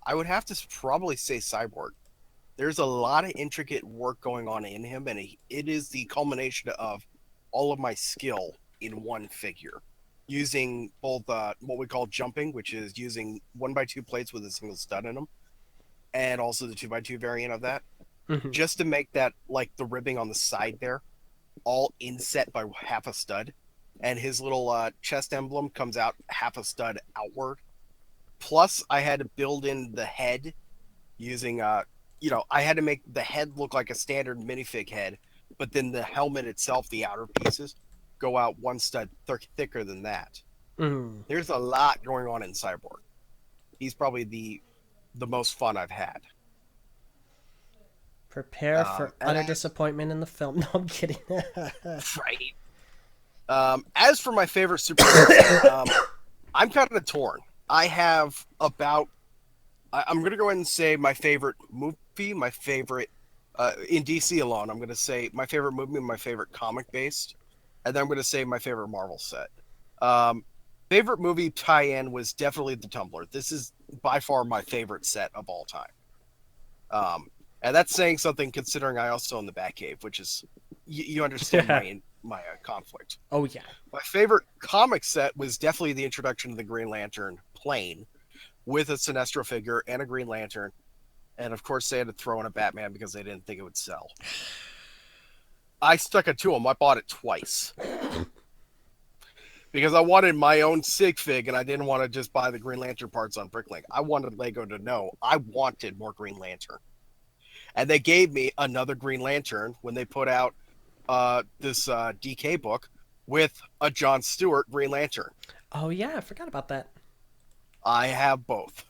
[SPEAKER 2] I would have to probably say Cyborg. There's a lot of intricate work going on in him, and it is the culmination of all of my skill in one figure. Using both what we call jumping, which is using 1x2 plates with a single stud in them, and also the 2x2 variant of that, just to make that, like the ribbing on the side there, all inset by half a stud. And his little chest emblem comes out half a stud outward. Plus, I had to build in the head using, I had to make the head look like a standard minifig head, but then the helmet itself, the outer pieces, go out one stud thicker than that. There's a lot going on in Cyborg. He's probably the most fun I've had.
[SPEAKER 1] Prepare for utter disappointment in the film. No, I'm kidding.
[SPEAKER 2] Right. As for my favorite superhero, I'm kind of torn. I have about. I'm going to go ahead and say my favorite movie, my favorite in DC alone. I'm going to say my favorite movie, my favorite comic based, and then I'm going to say my favorite Marvel set. Favorite movie tie-in was definitely the Tumbler. This is by far my favorite set of all time. And that's saying something considering I also own the Batcave, which is you understand my conflict.
[SPEAKER 1] Oh yeah.
[SPEAKER 2] My favorite comic set was definitely the introduction of the Green Lantern plane with a Sinestro figure and a Green Lantern. And of course they had to throw in a Batman because they didn't think it would sell. I stuck it to them. I bought it twice. Because I wanted my own sig fig and I didn't want to just buy the Green Lantern parts on Bricklink. I wanted Lego to know I wanted more Green Lantern. And they gave me another Green Lantern when they put out this DK book with a John Stewart Green Lantern.
[SPEAKER 1] Oh yeah, I forgot about that.
[SPEAKER 2] I have both.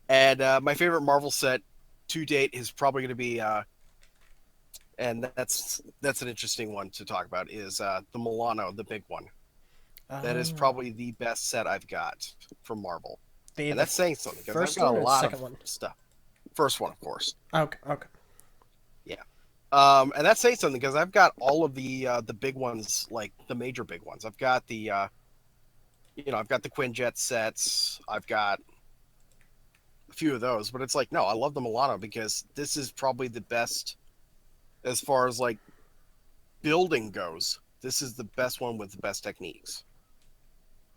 [SPEAKER 2] And my favorite Marvel set to date is probably going to be, and that's an interesting one to talk about, is the Milano, the big one. That is probably the best set I've got from Marvel. And that's saying something, because
[SPEAKER 1] first
[SPEAKER 2] I've got
[SPEAKER 1] one
[SPEAKER 2] a
[SPEAKER 1] or
[SPEAKER 2] lot
[SPEAKER 1] second
[SPEAKER 2] of
[SPEAKER 1] one?
[SPEAKER 2] stuff. First one, of course.
[SPEAKER 1] Okay.
[SPEAKER 2] Yeah. And that's saying something, because I've got all of the big ones, like the major big ones. I've got the, I've got the Quinjet sets. I've got a few of those, but it's like, no, I love the Milano because this is probably the best as far as like building goes. This is the best one with the best techniques.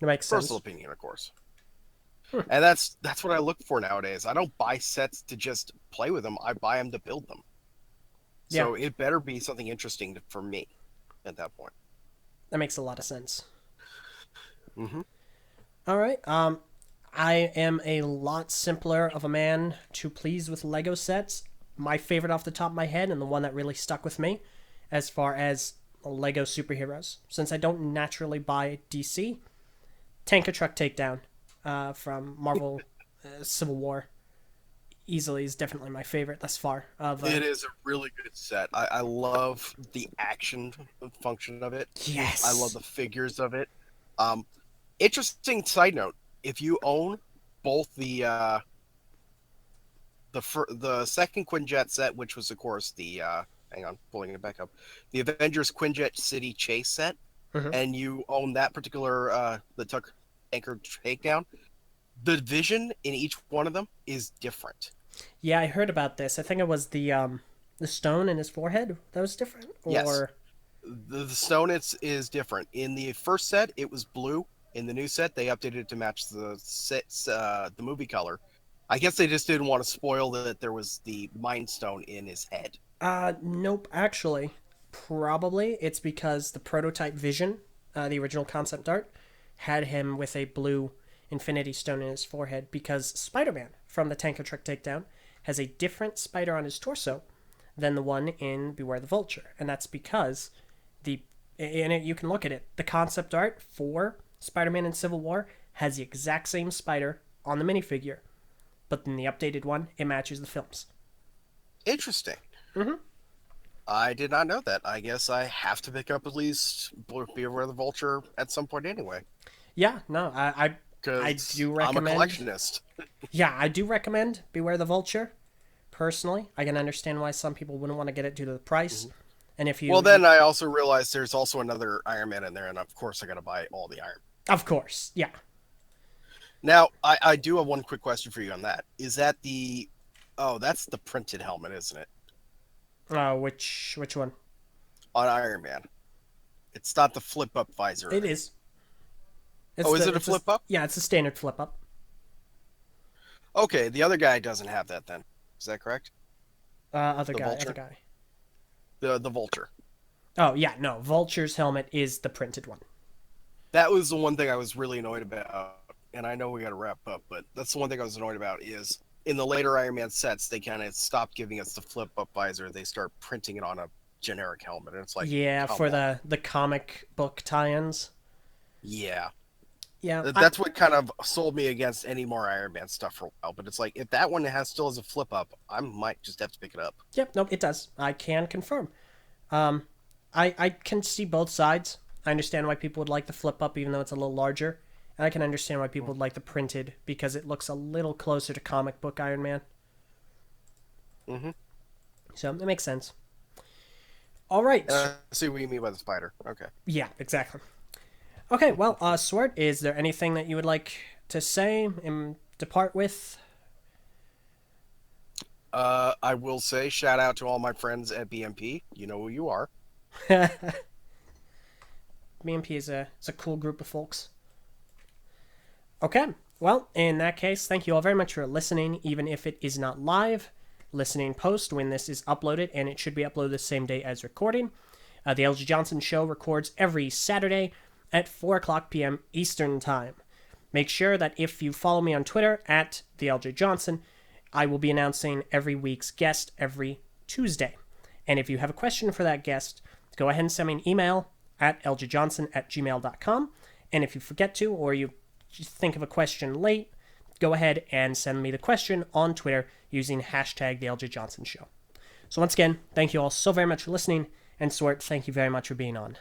[SPEAKER 1] It makes sense.
[SPEAKER 2] Personal opinion, of course. And that's what I look for nowadays. I don't buy sets to just play with them. I buy them to build them. So it better be something interesting for me at that point.
[SPEAKER 1] That makes a lot of sense.
[SPEAKER 2] Mm-hmm.
[SPEAKER 1] All right. I am a lot simpler of a man to please with Lego sets. My favorite off the top of my head, and the one that really stuck with me as far as Lego superheroes, since I don't naturally buy DC, Tanker Truck Takedown from Marvel Civil War easily is definitely my favorite thus far.
[SPEAKER 2] It is a really good set. I love the action function of it.
[SPEAKER 1] Yes.
[SPEAKER 2] I love the figures of it. Interesting side note: if you own both the second Quinjet set, which was of course the hang on, pulling it back up, the Avengers Quinjet City Chase set, and you own that particular the Tanker Takedown, the vision in each one of them is different.
[SPEAKER 1] Yeah, I heard about this. I think it was the stone in his forehead that was different. Or...
[SPEAKER 2] Yes, the stone is different. In the first set, it was blue. In the new set, they updated it to match the movie color. I guess they just didn't want to spoil that there was the Mind Stone in his head.
[SPEAKER 1] Nope. Actually, probably it's because the prototype Vision, the original concept art, had him with a blue Infinity Stone in his forehead, because Spider-Man from the Tanker Truck Takedown has a different spider on his torso than the one in Beware the Vulture. And that's because you can look at it, the concept art for Spider-Man in Civil War has the exact same spider on the minifigure, but in the updated one, it matches the films.
[SPEAKER 2] Interesting. I did not know that. I guess I have to pick up at least Beware the Vulture at some point anyway.
[SPEAKER 1] Yeah, no, I do recommend...
[SPEAKER 2] I'm a collectionist.
[SPEAKER 1] Yeah, I do recommend Beware the Vulture. Personally, I can understand why some people wouldn't want to get it due to the price. And if you...
[SPEAKER 2] Well, then I also realized there's also another Iron Man in there, and of course I got to buy all the Iron Man.
[SPEAKER 1] Of course, yeah.
[SPEAKER 2] Now, I do have one quick question for you on that. Is that the... Oh, that's the printed helmet, isn't it?
[SPEAKER 1] Which one?
[SPEAKER 2] On Iron Man. It's not the flip-up visor.
[SPEAKER 1] It is.
[SPEAKER 2] Is it a flip-up?
[SPEAKER 1] Yeah, it's a standard flip-up.
[SPEAKER 2] Okay, the other guy doesn't have that then. Is that correct?
[SPEAKER 1] Other guy.
[SPEAKER 2] The Vulture.
[SPEAKER 1] Oh, yeah, no. Vulture's helmet is the printed one.
[SPEAKER 2] That was the one thing I was really annoyed about. And I know we got to wrap up, but that's the one thing I was annoyed about is in the later Iron Man sets, they kind of stopped giving us the flip-up visor. They start printing it on a generic helmet. And it's like...
[SPEAKER 1] Yeah, for the comic book tie-ins.
[SPEAKER 2] Yeah.
[SPEAKER 1] Yeah.
[SPEAKER 2] That's what kind of sold me against any more Iron Man stuff for a while. But it's like, if that one still has a flip-up, I might just have to pick it up.
[SPEAKER 1] Yep, nope, it does. I can confirm. I can see both sides. I understand why people would like the flip-up, even though it's a little larger. And I can understand why people would like the printed, because it looks a little closer to comic book Iron Man. So, it makes sense. All right.
[SPEAKER 2] I see what you mean by the spider. Okay.
[SPEAKER 1] Yeah, exactly. Okay, well, Swert, is there anything that you would like to say and depart with?
[SPEAKER 2] I will say shout out to all my friends at BMP. You know who you are.
[SPEAKER 1] BMP is a cool group of folks. Okay, well, in that case, thank you all very much for listening, even if it is not live. Listening post when this is uploaded, and it should be uploaded the same day as recording. The Eljay Johnsen Show records every Saturday at 4 o'clock p.m. Eastern Time. Make sure that if you follow me on Twitter, at the Eljay Johnsen, I will be announcing every week's guest every Tuesday. And if you have a question for that guest, go ahead and send me an email at eljayjohnson@gmail.com. And if you forget to, or you just think of a question late, go ahead and send me the question on Twitter using hashtag the Eljay Johnsen Show. So once again, thank you all so very much for listening, and Swert, thank you very much for being on.